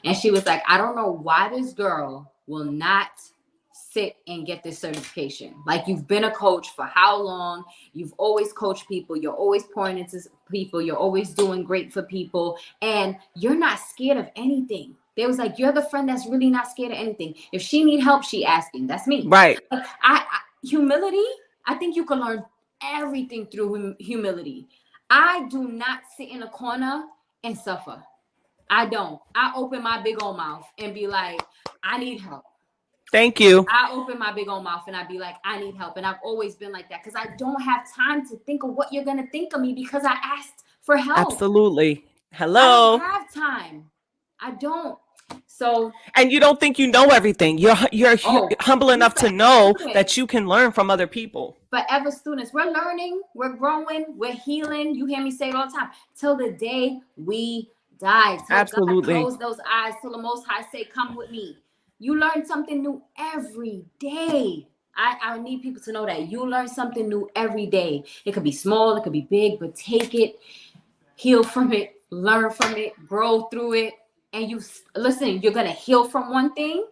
Speaker 2: and she was like, I don't know why this girl will not sit and get this certification. Like, you've been a coach for how long? You've always coached people. You're always pouring into people. You're always doing great for people. And you're not scared of anything. They was like, you're the friend that's really not scared of anything. If she need help, she asking. That's me.
Speaker 1: Right.
Speaker 2: Humility, I think you can learn everything through humility. I do not sit in a corner and suffer. I don't. I open my big old mouth and be like, I need help.
Speaker 1: Thank you.
Speaker 2: I open my big old mouth and I'd be like, I need help. And I've always been like that, because I don't have time to think of what you're going to think of me, because I asked for help.
Speaker 1: Absolutely. Hello.
Speaker 2: I don't have time. I don't. So.
Speaker 1: And you don't think you know everything. You're humble enough to know that you can learn from other people.
Speaker 2: Forever students. We're learning. We're growing. We're healing. You hear me say it all the time. Till the day we die. Till
Speaker 1: Absolutely.
Speaker 2: God close those eyes. Till the Most High say, come with me. You learn something new every day. I need people to know that you learn something new every day. It could be small, it could be big, but take it, heal from it, learn from it, grow through it. And you listen, you're going to heal from one thing.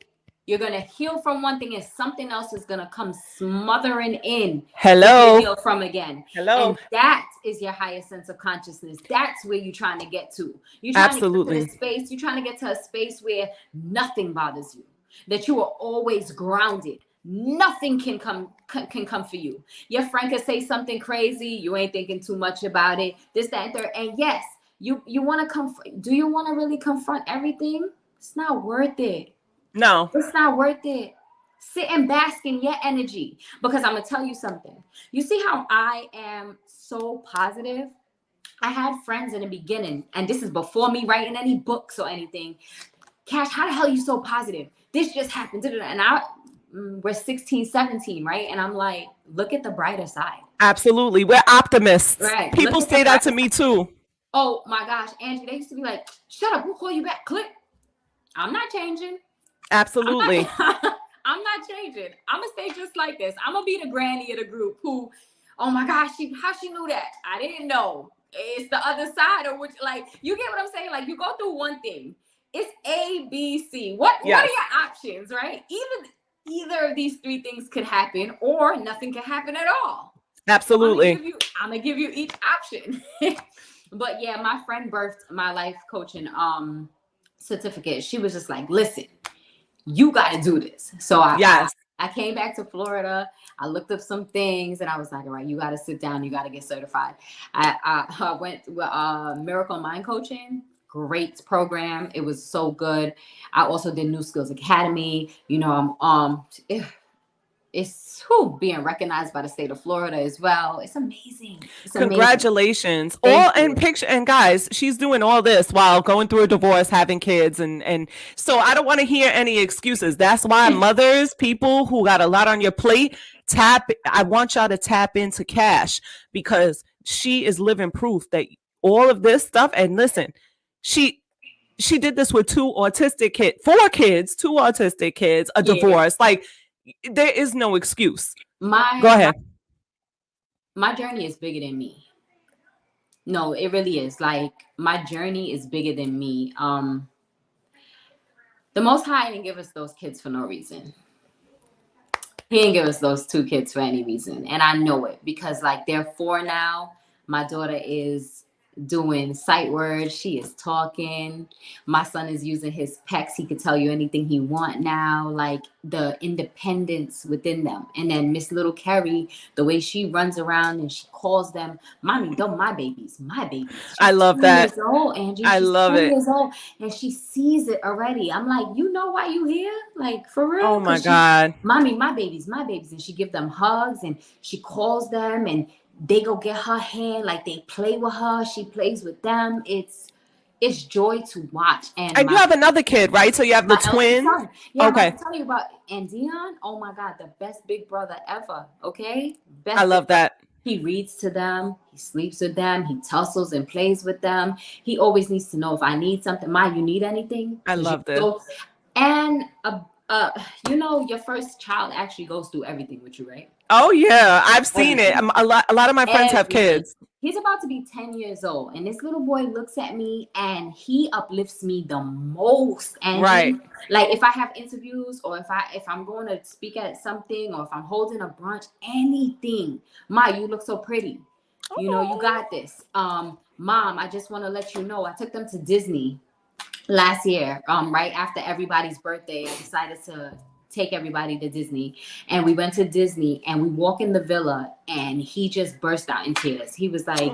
Speaker 2: You're going to heal from one thing, and something else is going to come smothering in.
Speaker 1: Hello.
Speaker 2: To heal from again.
Speaker 1: Hello.
Speaker 2: And that is your highest sense of consciousness. That's where you're trying to get to. You're trying
Speaker 1: Absolutely.
Speaker 2: to get to the space. You're trying to get to a space where nothing bothers you. That you are always grounded. Nothing can come for you. Your friend could say something crazy. You ain't thinking too much about it. This, that, and third. And yes, you want to do you want to really confront everything? It's not worth it.
Speaker 1: No.
Speaker 2: It's not worth it. Sit and bask in your energy. Because I'm going to tell you something. You see how I am so positive? I had friends in the beginning, and this is before me writing any books or anything. Cash, how the hell are you so positive? This just happened. And we're 16, 17, right? And I'm like, look at the brighter side.
Speaker 1: Absolutely. We're optimists.
Speaker 2: Right.
Speaker 1: People say that to me too.
Speaker 2: Oh my gosh, Angie, they used to be like, shut up, we'll call you back. Click. I'm not changing.
Speaker 1: Absolutely.
Speaker 2: I'm not changing. I'm going to stay just like this. I'm going to be the granny of the group who, oh my gosh, how she knew that? I didn't know. It's the other side of which, like, you get what I'm saying? Like, you go through one thing. It's A, B, C. What are your options, right? Either of these three things could happen, or nothing can happen at all.
Speaker 1: Absolutely.
Speaker 2: I'm going to give you each option. But yeah, my friend birthed my life coaching certificate. She was just like, listen, you got to do this. So I I came back to Florida. I looked up some things and I was like, all right, you got to sit down. You got to get certified. I went to Miracle Mind Coaching. Great program. It was so good. I also did New Skills Academy. You know, it's being recognized by the state of Florida as well. It's amazing. It's amazing.
Speaker 1: Congratulations. All and picture, and guys, she's doing all this while going through a divorce, having kids, and so I don't want to hear any excuses. That's why mothers, people who got a lot on your plate, I want y'all to tap into Cash, because she is living proof that all of this stuff, and listen, she did this with four kids, two autistic kids, a divorce. Like, there is no excuse. Go ahead.
Speaker 2: My journey is bigger than me. No, it really is. Like, my journey is bigger than me. The Most High didn't give us those kids for no reason. He didn't give us those two kids for any reason. And I know it because, like, they're 4 now. My daughter is doing sight words. She is talking. My son is using his pecs. He could tell you anything he want now. Like, the independence within them. And then Miss Little Carrie, the way she runs around and she calls them, "Mommy, don't my babies, my babies."
Speaker 1: I love that.
Speaker 2: Years old, Angie.
Speaker 1: I love it.
Speaker 2: Years old, and she sees it already. I'm like, you know why you here? Like, for real?
Speaker 1: Oh my God.
Speaker 2: "Mommy, my babies, my babies," and she give them hugs and she calls them and they go get her hand, like they play with her, she plays with them. It's joy to watch. And
Speaker 1: you have another kid, right? So you have the twin.
Speaker 2: Yeah, okay. I'm telling you about Dion. Oh my God, the best big brother ever. Okay, best.
Speaker 1: I love that.
Speaker 2: He reads to them, he sleeps with them, he tussles and plays with them. He always needs to know if I need something. "Ma, you need anything?"
Speaker 1: I love this.
Speaker 2: And you know, your first child actually goes through everything with you, right?
Speaker 1: Oh yeah, I've seen it. A lot of my friends have kids.
Speaker 2: He's about to be 10 years old, and this little boy looks at me and he uplifts me the most. And
Speaker 1: right,
Speaker 2: like, if I have interviews or if I'm going to speak at something or if I'm holding a brunch, anything, "Ma, you look so pretty. You know, you got this. Mom, I just want to let you know, I took them to Disney last year, right after everybody's birthday. I decided to take everybody to Disney, and we went to Disney and we walk in the villa and he just burst out in tears. He was like,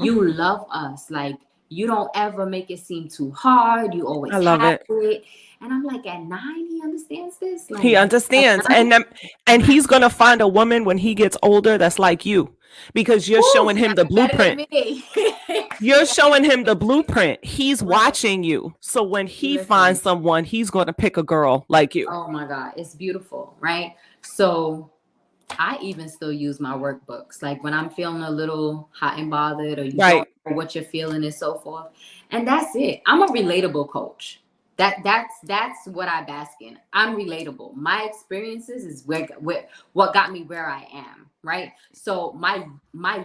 Speaker 2: "You love us. Like, you don't ever make it seem too hard. You always have it." And I'm like, at 9, he understands this. Like,
Speaker 1: he understands, and he's gonna find a woman when he gets older that's like you, because you're showing him the blueprint. You're showing him the blueprint. He's watching you. So when he finds someone, he's going to pick a girl like you.
Speaker 2: Oh my God. It's beautiful. Right. So I even still use my workbooks. Like, when I'm feeling a little hot and bothered, or you don't know what you're feeling and so forth. And that's it. I'm a relatable coach. That's what I bask in. I'm relatable. My experiences is what got me where I am. Right. So my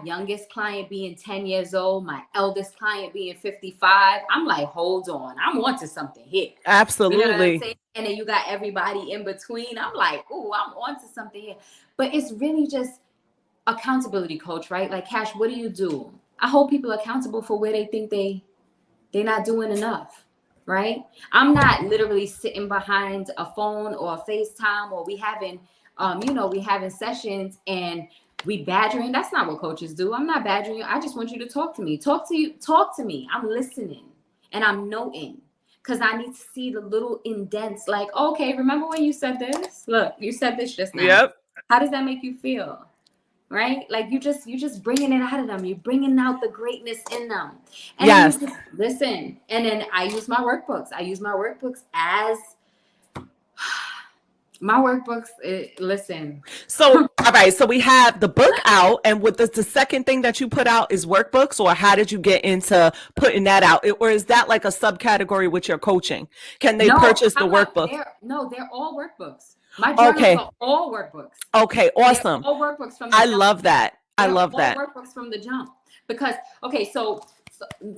Speaker 2: youngest client being 10 years old, my eldest client being 55, I'm like, hold on, I'm onto something here.
Speaker 1: Absolutely.
Speaker 2: You know what I'm saying? And then you got everybody in between. I'm like, oh, I'm onto something here. But it's really just accountability, coach, right? Like, Cash, what do you do? I hold people accountable for where they think they're not doing enough. Right. I'm not literally sitting behind a phone or a FaceTime, or we having sessions and we badgering. That's not what coaches do. I'm not badgering you. I just want you to talk to me. Talk to me. I'm listening and I'm noting, because I need to see the little indents. Like, okay, remember when you said this? Look, you said this just now.
Speaker 1: Yep.
Speaker 2: How does that make you feel? Right? Like, you just bringing it out of them. You're bringing out the greatness in them. And
Speaker 1: yes.
Speaker 2: Then you just listen. And then I use my workbooks. As my workbooks. Listen.
Speaker 1: So, all right. So we have the book out, and with the second thing that you put out is workbooks, or how did you get into putting that out? Or is that like a subcategory with your coaching? Can they purchase the workbook?
Speaker 2: They're all workbooks. My journals are all workbooks.
Speaker 1: Okay, awesome.
Speaker 2: All workbooks from the
Speaker 1: jump. Love that. I love that.
Speaker 2: All workbooks from the jump. Because, so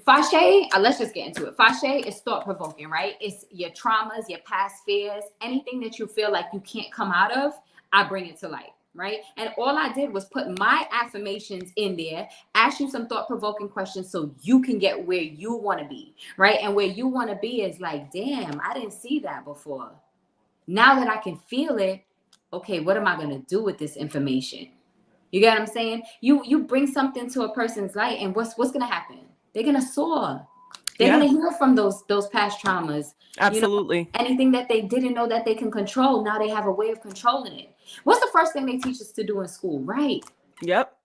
Speaker 2: Fashe, let's just get into it. Fashe is thought-provoking, right? It's your traumas, your past fears, anything that you feel like you can't come out of, I bring it to light, right? And all I did was put my affirmations in there, ask you some thought-provoking questions so you can get where you want to be, right? And where you want to be is like, damn, I didn't see that before. Now that I can feel it, okay, what am I going to do with this information? You get what I'm saying? You bring something to a person's life, and what's going to happen? They're going to soar. They're going to heal from those past traumas.
Speaker 1: Absolutely.
Speaker 2: You know, anything that they didn't know that they can control, now they have a way of controlling it. What's the first thing they teach us to do in school? Right.
Speaker 1: Yep.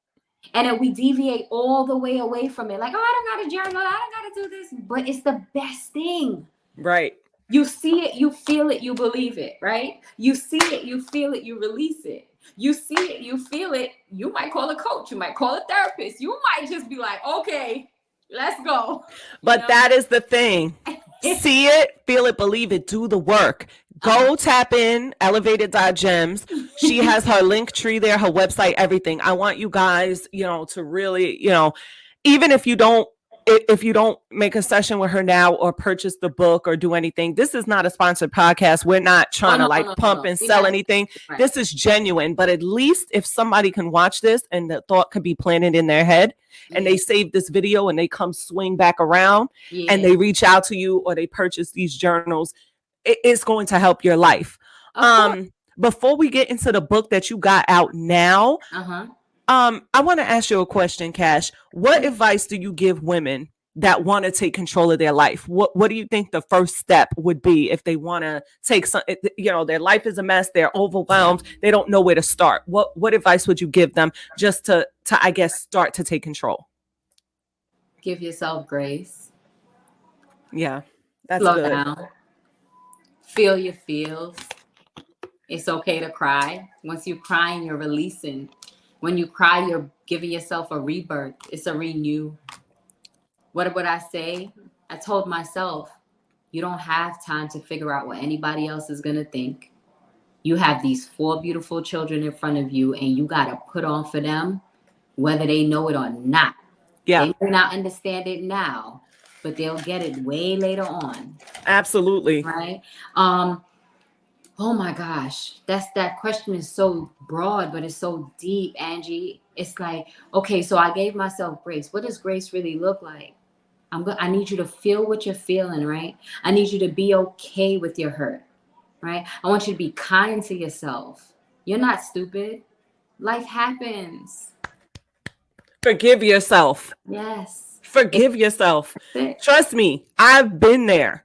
Speaker 2: And then we deviate all the way away from it. Like, oh, I don't got to journal. I don't got to do this. But it's the best thing.
Speaker 1: Right.
Speaker 2: You see it, you feel it, you believe it, right? You see it, you feel it, you release it. You see it, you feel it. You might call a coach. You might call a therapist. You might just be like, okay, let's go.
Speaker 1: But that is the thing. See it, feel it, believe it, do the work. Go tap in elevated.gems. She has her link tree there, her website, everything. I want you guys, to really, even if you don't make a session with her now or purchase the book or do anything, this is not a sponsored podcast. We're not trying to pump and sell anything. Right. This is genuine. But at least if somebody can watch this and the thought could be planted in their head and they save this video and they come swing back around and they reach out to you or they purchase these journals, it's going to help your life. Before we get into the book that you got out now, I want to ask you a question, Cash. What advice do you give women that want to take control of their life? What do you think the first step would be if they want to take some, their life is a mess, they're overwhelmed, they don't know where to start? What advice would you give them just to I guess, start to take control?
Speaker 2: Give yourself grace.
Speaker 1: Yeah, that's
Speaker 2: Slow
Speaker 1: good.
Speaker 2: down. Feel your feels. It's okay to cry. Once you're crying, you're releasing. When you cry, you're giving yourself a rebirth. It's a renew. What would I say? I told myself, you don't have time to figure out what anybody else is going to think. You have these 4 beautiful children in front of you, and you got to put on for them, whether they know it or not.
Speaker 1: Yeah.
Speaker 2: They may not understand it now, but they'll get it way later on.
Speaker 1: Absolutely.
Speaker 2: Right? Oh my gosh, that question is so broad, but it's so deep, Angie. It's like, okay, so I gave myself grace. What does grace really look like? I need you to feel what you're feeling, right? I need you to be okay with your hurt, right? I want you to be kind to yourself. You're not stupid. Life happens.
Speaker 1: Forgive yourself.
Speaker 2: Yes.
Speaker 1: Forgive yourself. Trust me, I've been there.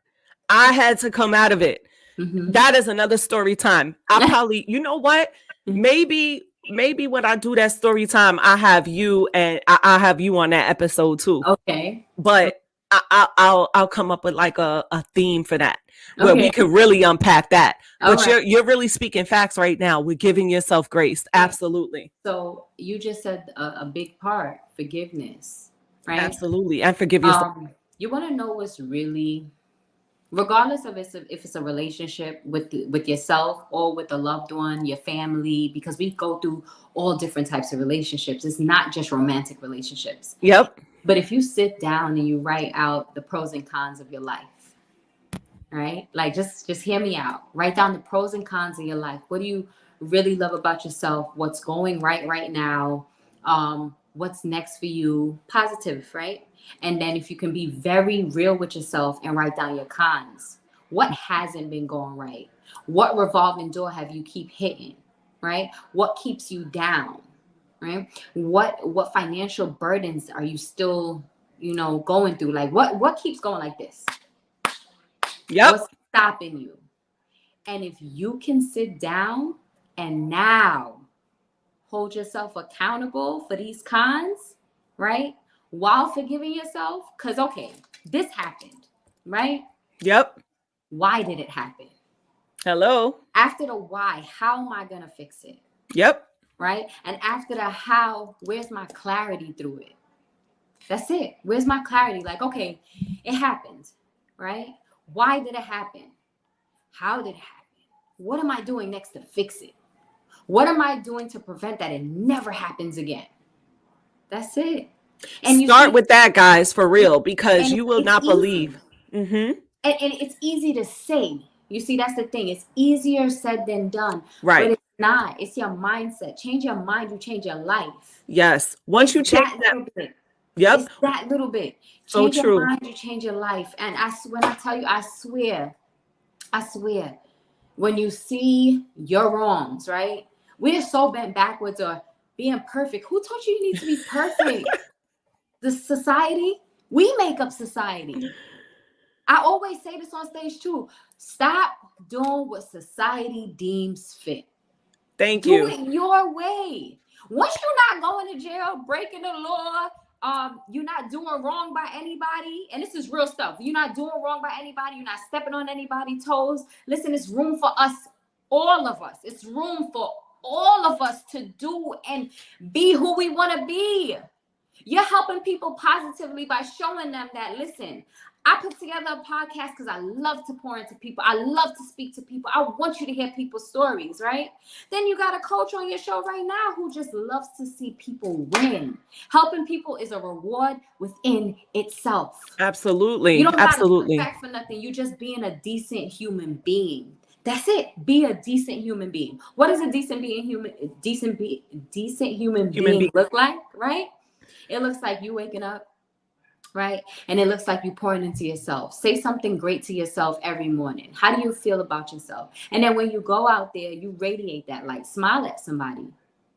Speaker 1: I had to come out of it. Mm-hmm. That is another story time. I probably, you know what? Maybe when I do that story time, I have you and I have you on that episode too.
Speaker 2: Okay.
Speaker 1: But I'll come up with like a theme for that where we can really unpack that. But you're really speaking facts right now. We're giving yourself grace. Absolutely.
Speaker 2: So you just said a big part, forgiveness, right?
Speaker 1: Absolutely. And forgive yourself.
Speaker 2: You want to know what's really, regardless of if it's a relationship with yourself or with a loved one, your family, because we go through all different types of relationships. It's not just romantic relationships.
Speaker 1: Yep.
Speaker 2: But if you sit down and you write out the pros and cons of your life, right? Like just hear me out. Write down the pros and cons of your life. What do you really love about yourself? What's going right now? What's next for you? Positive, right? And then if you can be very real with yourself and write down your cons. What hasn't been going right? What revolving door have you keep hitting, right? What keeps you down, right? What financial burdens are you still, going through? Like what keeps going like this?
Speaker 1: Yep.
Speaker 2: What's stopping you? And if you can sit down and now hold yourself accountable for these cons, right? While forgiving yourself, because this happened, right?
Speaker 1: Yep.
Speaker 2: Why did it happen?
Speaker 1: Hello.
Speaker 2: After the why, how am I gonna fix it?
Speaker 1: Yep.
Speaker 2: Right? And after the how, where's my clarity through it? That's it. Where's my clarity? Like, okay, it happened, right? Why did it happen? How did it happen? What am I doing next to fix it? What am I doing to prevent that it never happens again? That's it. And you
Speaker 1: start with that, guys, for real, because you will not believe.
Speaker 2: Mm-hmm. And it's easy to say. You see, that's the thing. It's easier said than done.
Speaker 1: Right.
Speaker 2: But it's not. It's your mindset. Change your mind, you change your life.
Speaker 1: Yes. Once you change that
Speaker 2: little bit.
Speaker 1: Yep.
Speaker 2: It's that little bit.
Speaker 1: So
Speaker 2: change
Speaker 1: true.
Speaker 2: Your mind, you change your life. And when I tell you, I swear, when you see your wrongs, right? We're so bent backwards or being perfect. Who taught you need to be perfect? The society, we make up society. I always say this on stage too. Stop doing what society deems fit.
Speaker 1: Thank
Speaker 2: Do
Speaker 1: you.
Speaker 2: it your way. Once you're not going to jail, breaking the law, you're not doing wrong by anybody, and this is real stuff. You're not doing wrong by anybody. You're not stepping on anybody's toes. Listen, it's room for us, all of us. It's room for all of us to do and be who we want to be. You're helping people positively by showing them that, listen, I put together a podcast because I love to pour into people. I love to speak to people. I want you to hear people's stories, right? Then you got a coach on your show right now who just loves to see people win. Helping people is a reward within itself.
Speaker 1: Absolutely.
Speaker 2: You don't
Speaker 1: Absolutely.
Speaker 2: got to for nothing. You just being a decent human being. That's it. Be a decent human being. What does a decent human being look like, right? It looks like you waking up, right? And it looks like you pouring into yourself. Say something great to yourself every morning. How do you feel about yourself? And then when you go out there, you radiate that light. Smile at somebody.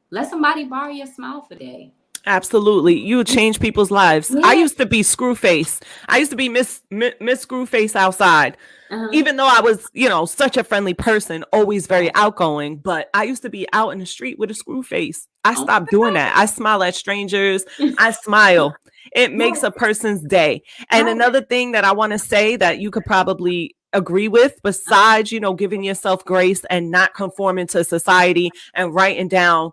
Speaker 2: Let somebody borrow your smile for a day.
Speaker 1: Absolutely. You would change people's lives. Yeah. I used to be Screwface. I used to be Miss Screwface outside. Even though I was, such a friendly person, always very outgoing, but I used to be out in the street with a Screwface. I stopped doing that. I smile at strangers. I smile. It makes a person's day. And another thing that I want to say that you could probably agree with, besides, giving yourself grace and not conforming to society and writing down,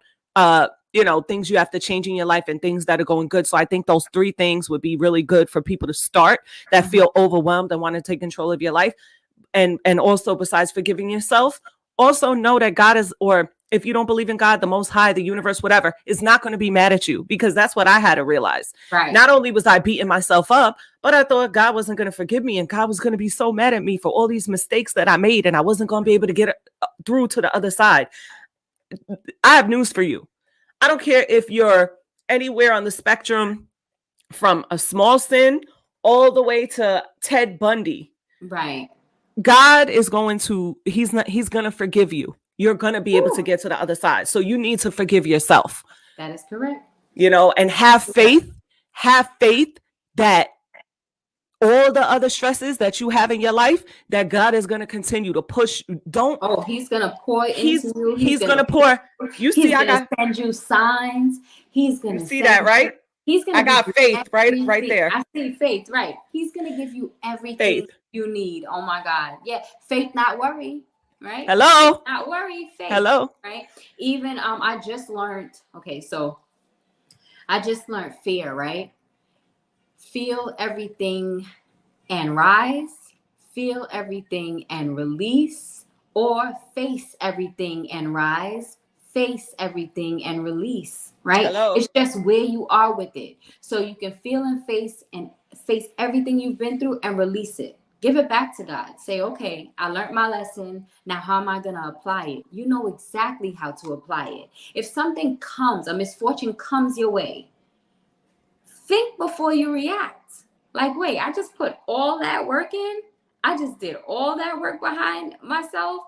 Speaker 1: things you have to change in your life and things that are going good. So I think those 3 things would be really good for people to start that feel overwhelmed and want to take control of your life. And also, besides forgiving yourself, also know that God is, or if you don't believe in God, the Most High, the universe, whatever, is not going to be mad at you, because that's what I had to realize. Right. Not only was I beating myself up, but I thought God wasn't going to forgive me and God was going to be so mad at me for all these mistakes that I made and I wasn't going to be able to get through to the other side. I have news for you. I don't care if you're anywhere on the spectrum from a small sin all the way to Ted Bundy.
Speaker 2: Right.
Speaker 1: God is going to, he's going to forgive you. You're going to be able to get to the other side. So you need to forgive yourself.
Speaker 2: That is correct.
Speaker 1: And have faith that all the other stresses that you have in your life, that God is going to continue to push.
Speaker 2: He's going to pour into you.
Speaker 1: He's going to pour.
Speaker 2: He's going to send you signs. He's going to
Speaker 1: see that, right?
Speaker 2: He's going to.
Speaker 1: I got faith right there.
Speaker 2: I see faith, right? He's going to give you everything you need. Oh my God. Yeah. Faith, not worry. Right?
Speaker 1: Hello.
Speaker 2: Not worry. Faith.
Speaker 1: Hello.
Speaker 2: Right? Even, I just learned, fear, right? Feel everything and rise, feel everything and release, or face everything and rise, face everything and release, right?
Speaker 1: Hello.
Speaker 2: It's just where you are with it. So you can feel and face everything you've been through and release it. Give it back to God. Say, okay, I learned my lesson. Now, how am I going to apply it? You know exactly how to apply it. If something comes, a misfortune comes your way, think before you react. Like, wait, I just put all that work in. I just did all that work behind myself.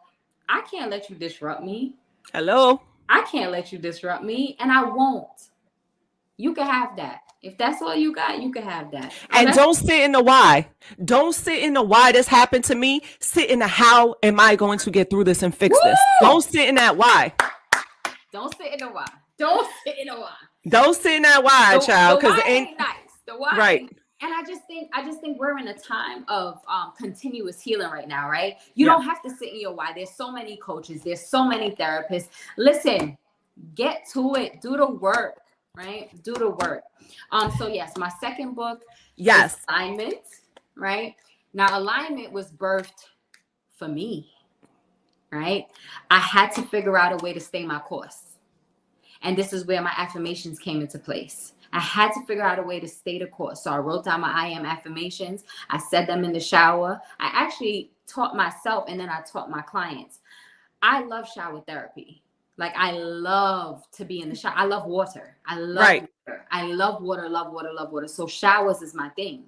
Speaker 2: I can't let you disrupt me.
Speaker 1: Hello.
Speaker 2: I can't let you disrupt me, and I won't. You can have that. If that's all you got, you can have that.
Speaker 1: And don't sit in the why. Don't sit in the why this happened to me. Sit in the how am I going to get through this and fix this. Don't sit in that why.
Speaker 2: Don't sit in the why. Don't sit in the why.
Speaker 1: Don't sit in that why, child.
Speaker 2: Because it ain't nice. The why.
Speaker 1: Right.
Speaker 2: And I just think we're in a time of continuous healing right now, right? You don't have to sit in your why. There's so many coaches. There's so many therapists. Listen, get to it. Do the work, right? Do the work. So yes, my second book is Alignment, right? Now, Alignment was birthed for me, right? I had to figure out a way to stay my course. And this is where my affirmations came into place. I had to figure out a way to stay the course. So I wrote down my I am affirmations. I said them in the shower. I actually taught myself and then I taught my clients. I love shower therapy. Like, I love to be in the shower. I love water. I love water. I love water. So showers is my thing.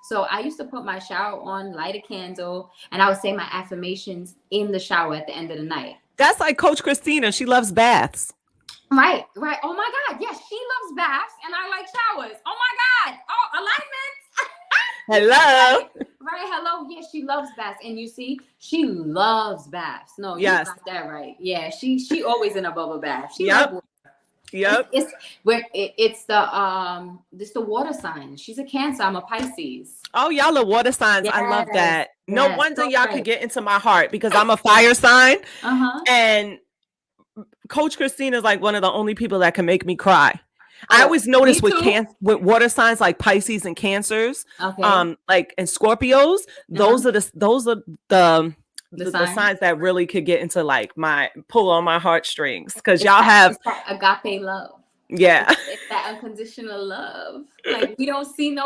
Speaker 2: So I used to put my shower on, light a candle, and I would say my affirmations in the shower at the end of the night.
Speaker 1: That's like Coach Christina. She loves baths.
Speaker 2: Right. Oh my God. Yes, she loves baths and I like showers. Oh my God. Oh, alignment.
Speaker 1: Hello.
Speaker 2: Right. Hello. Yeah, she loves baths. And you see, she loves baths. No, you got that right. Yeah, she always in a bubble bath. She loves
Speaker 1: Yep.
Speaker 2: It's the water sign. She's a Cancer. I'm a Pisces.
Speaker 1: Oh, y'all are water signs.
Speaker 2: Yes,
Speaker 1: I love that.
Speaker 2: Yes,
Speaker 1: no wonder y'all could get into my heart because I'm a fire sign. And Coach Christina is like one of the only people that can make me cry. I always notice with water signs like Pisces and Cancers, like and Scorpios, those are the signs that really could get into like pull on my heartstrings because y'all have
Speaker 2: agape love.
Speaker 1: Yeah,
Speaker 2: it's that unconditional love. Like we don't see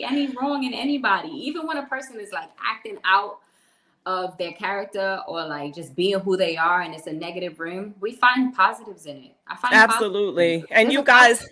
Speaker 2: any wrong in anybody, even when a person is like acting out of their character or like just being who they are and it's a negative room, we find positives in it. I find
Speaker 1: absolutely. And you guys,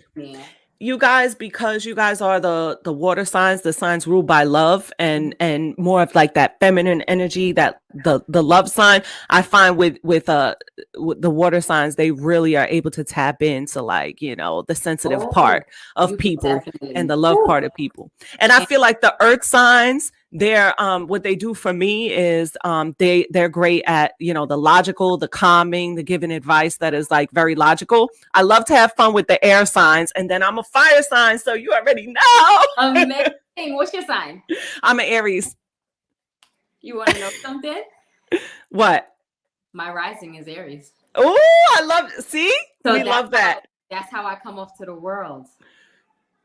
Speaker 1: because you guys are the water signs, the signs ruled by love and more of like that feminine energy, that the love sign, I find with the water signs, they really are able to tap into like, the sensitive part of people and the love part of people. And I feel like the earth signs, they're what they do for me is they're great at the logical, the calming, the giving advice that is like very logical. I love to have fun with the air signs, and then I'm a fire sign, so you already know.
Speaker 2: Amazing. What's your sign?
Speaker 1: I'm an Aries.
Speaker 2: You want to know something?
Speaker 1: What?
Speaker 2: My rising is Aries.
Speaker 1: Oh, I love it. See? So we love that.
Speaker 2: That's how I come off to the world.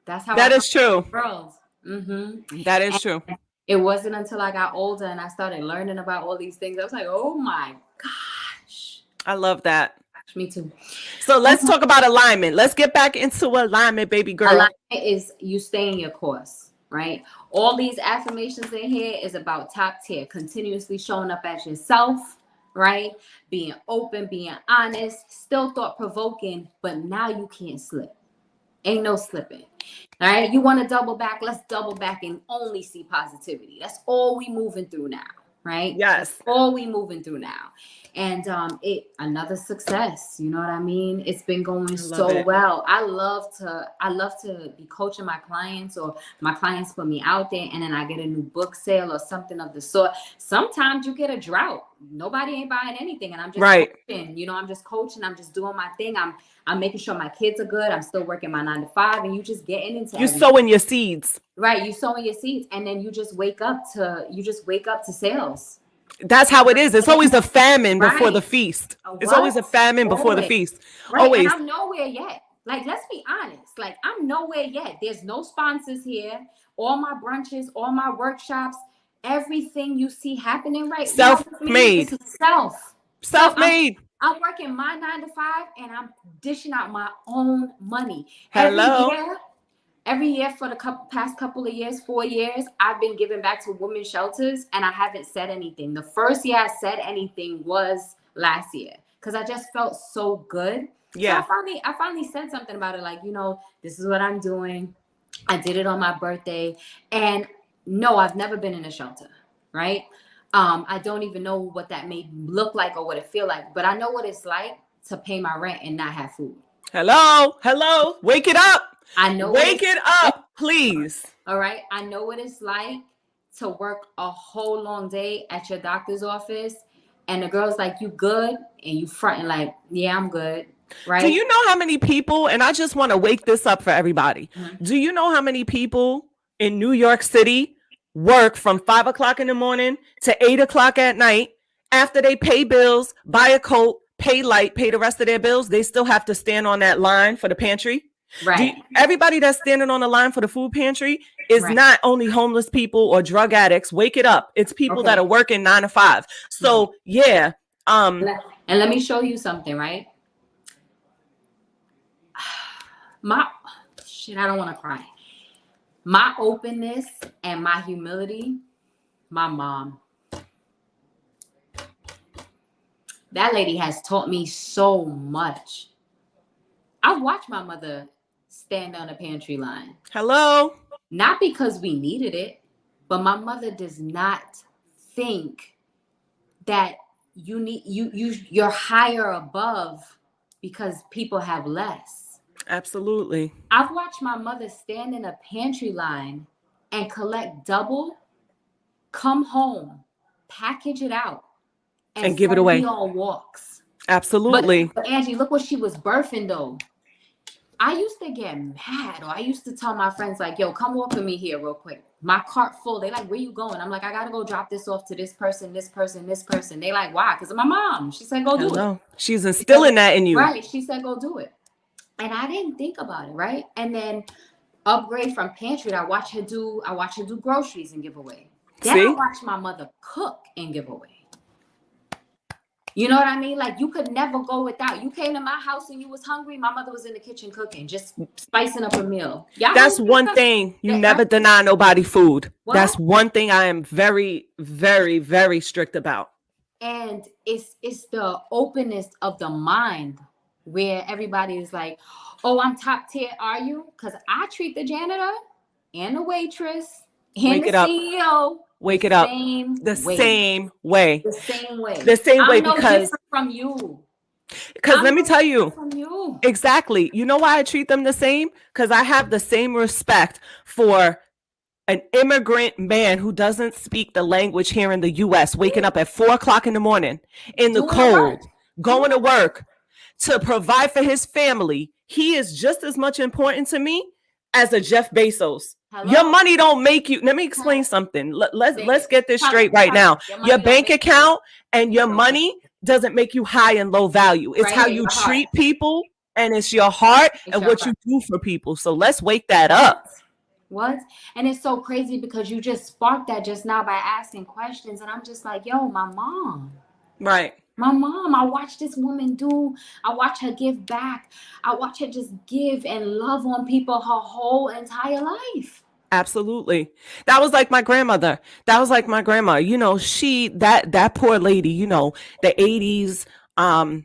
Speaker 2: That's how
Speaker 1: that is true.
Speaker 2: World. Mm-hmm.
Speaker 1: That is true.
Speaker 2: It wasn't until I got older and I started learning about all these things, I was like, oh my gosh.
Speaker 1: I love that.
Speaker 2: Me too.
Speaker 1: So let's talk about alignment. Let's get back into alignment, baby girl.
Speaker 2: Alignment is you stay in your course, right? All these affirmations in here is about top tier, continuously showing up as yourself, right? Being open, being honest, still thought provoking, but now you can't slip. Ain't no slipping. All right. You want to double back? Let's double back and only see positivity. That's all we moving through now. Right.
Speaker 1: Yes.
Speaker 2: That's all we moving through now. And another success. You know what I mean? It's been going so well. I love to be coaching my clients, or my clients put me out there and then I get a new book sale or something of the sort. Sometimes you get a drought. Nobody ain't buying anything. And I'm just coaching. I'm just coaching. I'm just doing my thing. I'm making sure my kids are good. I'm still working my 9 to 5, and you just getting into
Speaker 1: you sowing your seeds.
Speaker 2: Right. You sowing your seeds, and then you just wake up to sales.
Speaker 1: That's how it is. It's always a famine before the feast. It's always a famine before the feast.
Speaker 2: Right.
Speaker 1: Always.
Speaker 2: And I'm nowhere yet. Like, let's be honest. Like, I'm nowhere yet. There's no sponsors here. All my brunches, all my workshops, everything you see happening right now.
Speaker 1: Self-made. Self-made.
Speaker 2: I'm working my 9 to 5 and I'm dishing out my own money.
Speaker 1: Hello.
Speaker 2: Every year for the past couple of years, 4 years, I've been giving back to women's shelters and I haven't said anything. The first year I said anything was last year because I just felt so good.
Speaker 1: Yeah.
Speaker 2: So I finally said something about it. Like, this is what I'm doing. I did it on my birthday. And no, I've never been in a shelter, right? I don't even know what that may look like or what it feel like, but I know what it's like to pay my rent and not have food.
Speaker 1: Hello. Wake it up.
Speaker 2: I know.
Speaker 1: Wake it up, please.
Speaker 2: All right. I know what it's like to work a whole long day at your doctor's office and the girl's like, you good? And you fronting like, yeah, I'm good. Right.
Speaker 1: Do you know how many people, and I just want to wake this up for everybody. Mm-hmm. Do you know how many people in New York City work from 5 o'clock in the morning to 8 o'clock at night? After they pay bills, buy a coat, pay light, pay the rest of their bills, they still have to stand on that line for the pantry.
Speaker 2: Right.
Speaker 1: Everybody that's standing on the line for the food pantry is not only homeless people or drug addicts. Wake it up. It's people that are working 9 to 5. So yeah.
Speaker 2: And let me show you something, right? I don't want to cry. My openness and my humility, my mom. That lady has taught me so much. I've watched my mother stand on a pantry line.
Speaker 1: Hello.
Speaker 2: Not because we needed it. But my mother does not think that you're higher above because people have less.
Speaker 1: Absolutely.
Speaker 2: I've watched my mother stand in a pantry line and collect double, come home, package it out,
Speaker 1: and give it away.
Speaker 2: Me on walks.
Speaker 1: Absolutely.
Speaker 2: But Angie, look what she was birthing though. I used to get mad, or I used to tell my friends like, yo, come walk with me here real quick. My cart full. They like, where you going? I'm like, I gotta go drop this off to this person, this person, this person. They like, why? Because of my mom. She said, go do it.
Speaker 1: She's instilling that in you.
Speaker 2: Right. She said, go do it. And I didn't think about it, right? And then upgrade from pantry, I watch her do groceries and give away. Then I watch my mother cook and give away. You know what I mean? Like, you could never go without. You came to my house and you was hungry. My mother was in the kitchen cooking, just spicing up a meal.
Speaker 1: That's one thing. You never deny nobody food. What? That's one thing I am very, very, very strict about.
Speaker 2: And it's the openness of the mind where everybody is like, oh, I'm top tier, are you? Because I treat the janitor and the waitress and the CEO
Speaker 1: Wake it up. The same way. Because
Speaker 2: from you.
Speaker 1: Because let me tell you. Exactly. You know why I treat them the same? Because I have the same respect for an immigrant man who doesn't speak the language here in the U.S., waking up at 4:00 in the morning in the cold, going to work to provide for his family. He is just as much important to me as a Jeff Bezos. Hello? Your money don't make you. Let me explain something. Let's get this straight right now. Your bank account and your money doesn't make you high and low value. It's how you treat people, and it's your heart and what you do for people. So let's wake that up.
Speaker 2: What? And it's so crazy because you just sparked that just now by asking questions, and I'm just like, yo, my mom.
Speaker 1: Right.
Speaker 2: My mom, I watch this woman I watch her give back. I watch her just give and love on people her whole entire life.
Speaker 1: Absolutely. That was like my grandmother. That was like my grandma. You know, that poor lady, you know, the 80s, the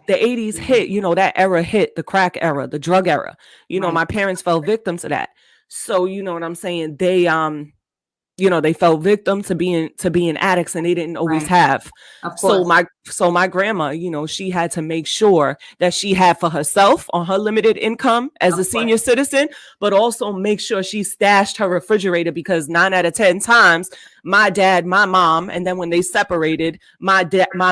Speaker 1: 80s hit, you know, that era hit, the crack era, the drug era. You know, my parents fell victim to that. So, you know what I'm saying? They they fell victim to being addicts, and they didn't always have. So my grandma, you know, she had to make sure that she had for herself on her limited income as a senior citizen, but also make sure she stashed her refrigerator, because 9 out of 10 times my dad, my mom, and then when they separated, my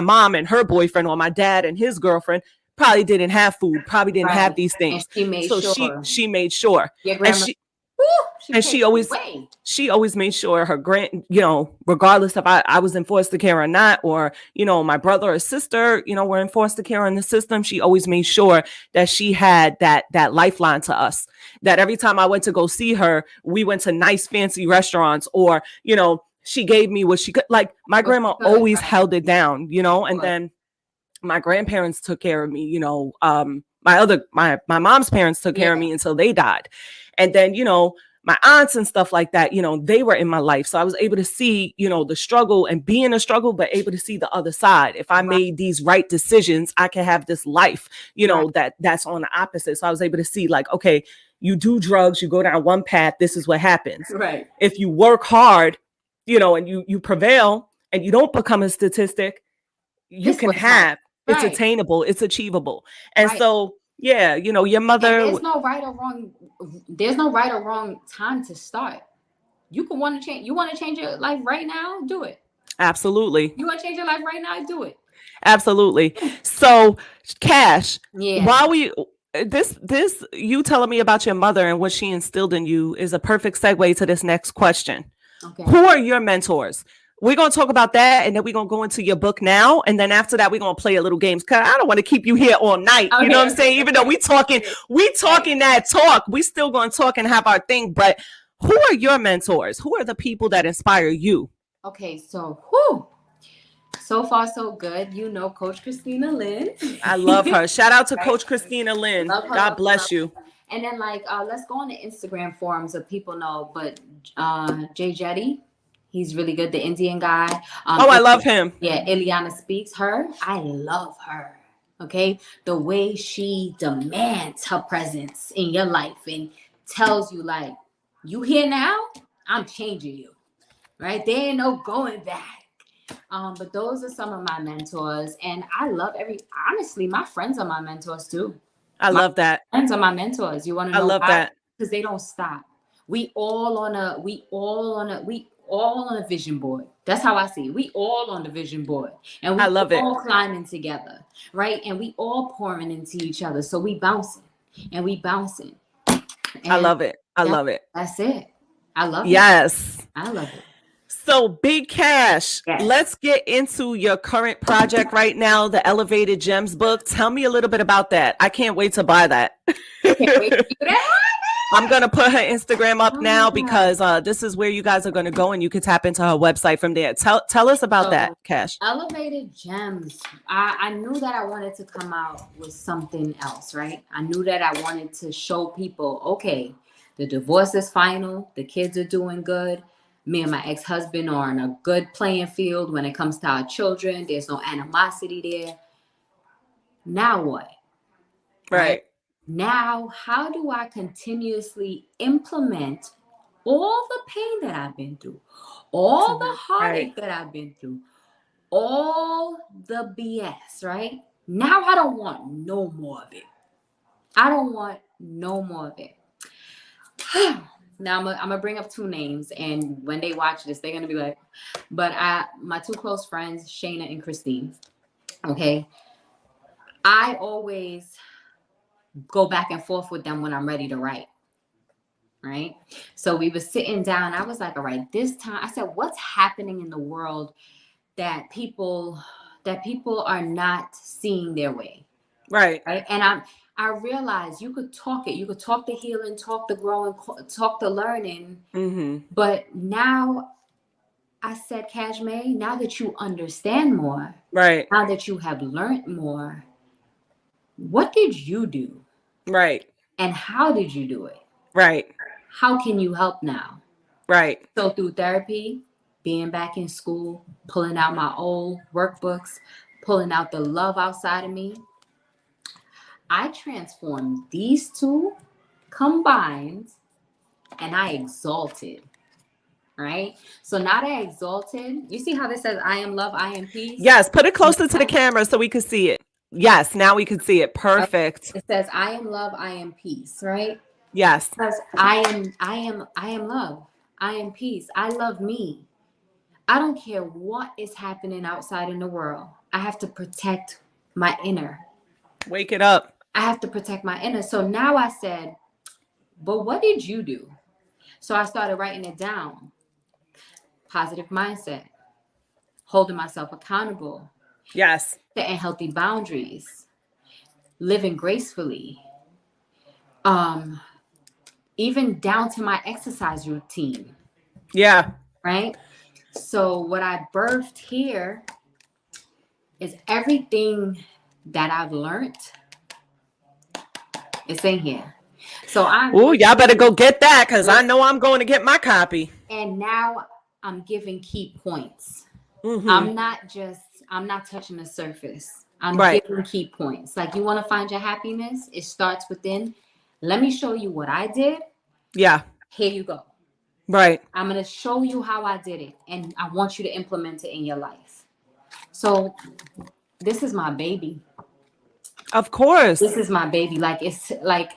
Speaker 1: mom and her boyfriend, or my dad and his girlfriend, probably didn't have food, probably didn't have these things. And she made sure.
Speaker 2: Your grandma.
Speaker 1: She always made sure her regardless if I was in foster care or not, or, you know, my brother or sister, you know, were in foster care in the system, she always made sure that she had that lifeline to us, that every time I went to go see her, we went to nice fancy restaurants, or, you know, she gave me what she could. Like, my grandma always held it down, you know, and then my grandparents took care of me, you know, my mom's parents took care of me until they died. And then, you know, my aunts and stuff like that, you know, they were in my life. So I was able to see, you know, the struggle and be in a struggle, but able to see the other side. If I made these right decisions, I can have this life, you know, that's on the opposite. So I was able to see, like, okay, you do drugs, you go down one path, this is what happens.
Speaker 2: Right.
Speaker 1: If you work hard, you know, and you prevail and you don't become a statistic, you can have. It's attainable, it's achievable. And so, yeah, you know, your mother.
Speaker 2: And there's no right or wrong. There's no right or wrong time to start. You can want to change. You want to change your life right now? Do it.
Speaker 1: Absolutely.
Speaker 2: You want to change your life right now? Do it.
Speaker 1: Absolutely. So, Cash.
Speaker 2: Yeah.
Speaker 1: While this you telling me about your mother and what she instilled in you is a perfect segue to this next question.
Speaker 2: Okay.
Speaker 1: Who are your mentors? We're going to talk about that, and then we're going to go into your book now. And then after that, we're going to play a little games, because I don't want to keep you here all night. Okay. You know what I'm saying? Even though we talking that talk, we still going to talk and have our thing. But who are your mentors? Who are the people that inspire you?
Speaker 2: Okay, so so far so good. You know, Coach Christina Lynn.
Speaker 1: I love her. Shout out to Coach Christina Lynn. God bless you.
Speaker 2: And then, like, let's go on the Instagram forums so people know. But Jay Jetty. He's really good. The Indian guy.
Speaker 1: I love him.
Speaker 2: Yeah, Ileana Speaks. I love her. Okay. The way she demands her presence in your life and tells you, like, you here now? I'm changing you, right? There ain't no going back. But those are some of my mentors, and I love honestly, my friends are my mentors too.
Speaker 1: I love that.
Speaker 2: Friends are my mentors. You want to
Speaker 1: I
Speaker 2: know
Speaker 1: love
Speaker 2: why?
Speaker 1: that.
Speaker 2: Because they don't stop. We all on a vision board. That's how I see it. We all on the vision board, and we
Speaker 1: I love it.
Speaker 2: all climbing together, right? And we all pouring into each other. So we bouncing and we bouncing. And
Speaker 1: I love it. I love it.
Speaker 2: That's it. I love it.
Speaker 1: Yes.
Speaker 2: I love it.
Speaker 1: So Big Cash,
Speaker 2: Yes.
Speaker 1: let's get into your current project right now, the Elevated Gems book. Tell me a little bit about that. I can't wait to buy that.
Speaker 2: Can't wait to do that.
Speaker 1: I'm going to put her Instagram up now because this is where you guys are going to go and you can tap into her website from there. Tell us about that, Cash.
Speaker 2: Elevated Gems. I knew that I wanted to come out with something else, right? I knew that I wanted to show people, okay, the divorce is final. The kids are doing good. Me and my ex-husband are in a good playing field when it comes to our children. There's no animosity there. Now what?
Speaker 1: Right.
Speaker 2: Now, how do I continuously implement all the pain that I've been through, all the heartache that I've been through, all the BS, right? Now I don't want no more of it. I don't want no more of it. Now I'm gonna bring up two names, and when they watch this, they're gonna be like, but my two close friends, Shayna and Christine. Okay. I always go back and forth with them when I'm ready to write. Right. So we were sitting down. I was like, all right, this time I said, what's happening in the world that people are not seeing their way.
Speaker 1: Right.
Speaker 2: And I realized you could talk it. You could talk the healing, talk the growing, talk the learning.
Speaker 1: Mm-hmm.
Speaker 2: But now I said, Kashmir, now that you understand more,
Speaker 1: right?
Speaker 2: Now that you have learned more, what did you do?
Speaker 1: Right.
Speaker 2: And how did you do it?
Speaker 1: Right.
Speaker 2: How can you help now?
Speaker 1: Right.
Speaker 2: So through therapy, being back in school, pulling out my old workbooks, pulling out the love outside of me, I transformed these two combined and I exalted. Right? So now that I exalted, you see how this says, I am love, I am peace?
Speaker 1: Yes, put it closer to the camera so we can see it. Yes, now we can see it. Perfect.
Speaker 2: It says, I am love, I am peace, right?
Speaker 1: Yes.
Speaker 2: Because I am love. I am peace. I love me. I don't care what is happening outside in the world. I have to protect my inner.
Speaker 1: Wake it up.
Speaker 2: I have to protect my inner. So now I said, but what did you do? So I started writing it down. Positive mindset. Holding myself accountable.
Speaker 1: Yes.
Speaker 2: Setting healthy boundaries. Living gracefully. Even down to my exercise routine.
Speaker 1: Yeah.
Speaker 2: Right? So what I birthed here is everything that I've learned. It's in here. So
Speaker 1: y'all better go get that because I know I'm going to get my copy.
Speaker 2: And now I'm giving key points.
Speaker 1: Mm-hmm.
Speaker 2: I'm not touching the surface. I'm giving key points. Like, you want to find your happiness? It starts within. Let me show you what I did.
Speaker 1: Yeah.
Speaker 2: Here you go.
Speaker 1: Right.
Speaker 2: I'm going to show you how I did it. And I want you to implement it in your life. So this is my baby.
Speaker 1: Of course.
Speaker 2: This is my baby. Like, it's like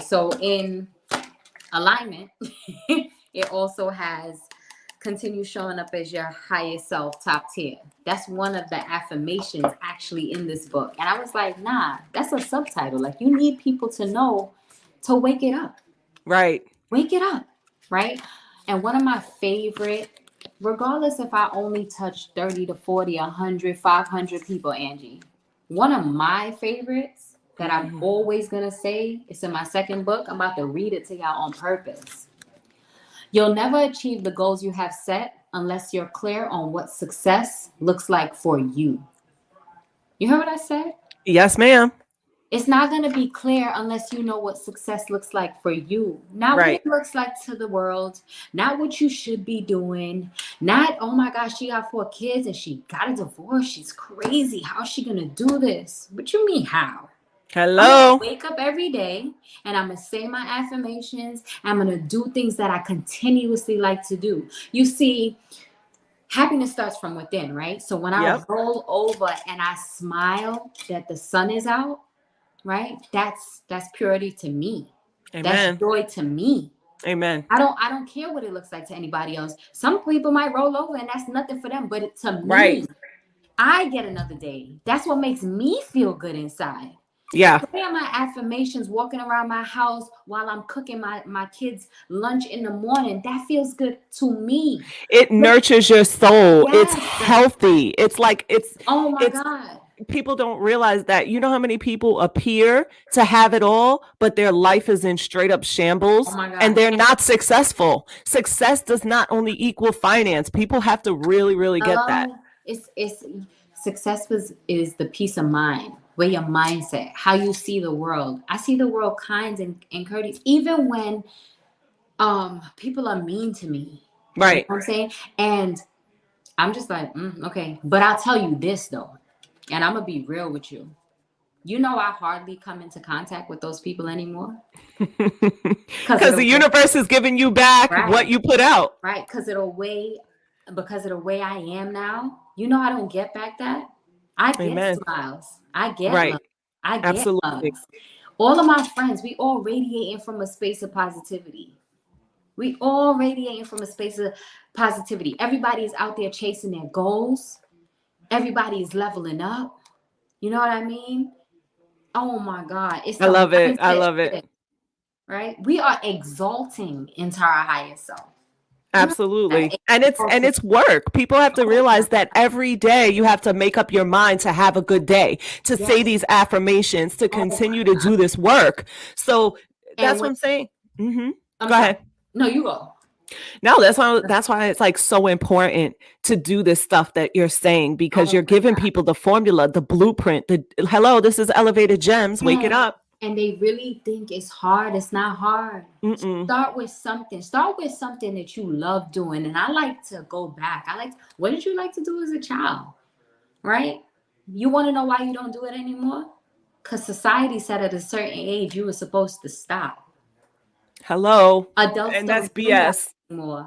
Speaker 2: so in alignment, it also has continue showing up as your highest self, top tier. That's one of the affirmations actually in this book. And I was like, nah, that's a subtitle. Like, you need people to know to wake it up.
Speaker 1: Right.
Speaker 2: Wake it up. Right. And one of my favorite, regardless if I only touch 30 to 40, 100, 500 people, Angie, one of my favorites that I'm always going to say, it's in my second book. I'm about to read it to y'all on purpose. You'll never achieve the goals you have set unless you're clear on what success looks like for you. You heard what I said?
Speaker 1: Yes, ma'am.
Speaker 2: It's not going to be clear unless you know what success looks like for you. Not what it looks like to the world. Not what you should be doing. Not, oh my gosh, she got 4 kids and she got a divorce. She's crazy. How's she going to do this? What you mean how? I'm going to
Speaker 1: Hello.
Speaker 2: wake up every day and I'm going to say my affirmations. I'm going to do things that I continuously like to do. You see, happiness starts from within, right? So when I
Speaker 1: Yep.
Speaker 2: roll over and I smile that the sun is out, right? That's purity to me. That's
Speaker 1: Amen.
Speaker 2: joy to me.
Speaker 1: Amen.
Speaker 2: I don't care what it looks like to anybody else. Some people might roll over and that's nothing for them, but to
Speaker 1: Right.
Speaker 2: me, I get another day. That's what makes me feel good inside.
Speaker 1: Yeah.
Speaker 2: Praying my affirmations, walking around my house while I'm cooking my kids lunch in the morning, that feels good to me.
Speaker 1: It nurtures your soul. It's
Speaker 2: Yes.
Speaker 1: healthy. It's like
Speaker 2: Oh my
Speaker 1: it's
Speaker 2: God.
Speaker 1: people don't realize that. You know how many people appear to have it all, but their life is in straight up
Speaker 2: Oh
Speaker 1: shambles
Speaker 2: my
Speaker 1: and
Speaker 2: God.
Speaker 1: they're not successful. Success does not only equal finance. People have to really, really get that.
Speaker 2: Hello. It's success is the peace of mind, where your mindset, how you see the world. I see the world kind and courteous, even when people are mean to me. You know
Speaker 1: Right.
Speaker 2: what I'm saying? And I'm just like, okay. But I'll tell you this though, and I'm gonna be real with you. You know, I hardly come into contact with those people anymore because of
Speaker 1: Because the
Speaker 2: the way,
Speaker 1: universe is giving you back what
Speaker 2: right,
Speaker 1: you put out.
Speaker 2: right, because of the way I am now. You know, I don't get back that. I get
Speaker 1: Amen.
Speaker 2: smiles. I get
Speaker 1: Right.
Speaker 2: love. I get
Speaker 1: Absolutely.
Speaker 2: hugs. All of my friends, we all radiating from a space of positivity. We all radiating from a space of positivity. Everybody is out there chasing their goals. Everybody is leveling up. You know what I mean? Oh my God. It's
Speaker 1: I
Speaker 2: the
Speaker 1: love it. I
Speaker 2: mindset
Speaker 1: love it.
Speaker 2: shift, right? We are exalting into our higher self. You know that?
Speaker 1: Absolutely. And
Speaker 2: Exalting.
Speaker 1: it's work. People have to
Speaker 2: Oh my
Speaker 1: realize that
Speaker 2: God.
Speaker 1: every day you have to make up your mind to have a good day, to say
Speaker 2: Yes.
Speaker 1: these affirmations, to
Speaker 2: Oh my
Speaker 1: continue to
Speaker 2: God.
Speaker 1: do this work. So
Speaker 2: And
Speaker 1: that's what
Speaker 2: when
Speaker 1: I'm saying.
Speaker 2: I'm
Speaker 1: Go
Speaker 2: sorry.
Speaker 1: ahead.
Speaker 2: No, you go.
Speaker 1: No, that's why it's like so important to do this stuff that you're saying because
Speaker 2: Oh
Speaker 1: you're
Speaker 2: my
Speaker 1: giving
Speaker 2: God.
Speaker 1: people the formula, the blueprint, the hello, this is elevated gems. Wake it
Speaker 2: And,
Speaker 1: up.
Speaker 2: and they really think it's hard. It's not hard.
Speaker 1: Mm-mm.
Speaker 2: Start with something. Start with something that you love doing. And I like to go back. What did you like to do as a child? Right? You want to know why you don't do it anymore? Because society said at a certain age you were supposed to stop.
Speaker 1: Hello.
Speaker 2: Adults
Speaker 1: And that's
Speaker 2: don't do that
Speaker 1: BS.
Speaker 2: anymore.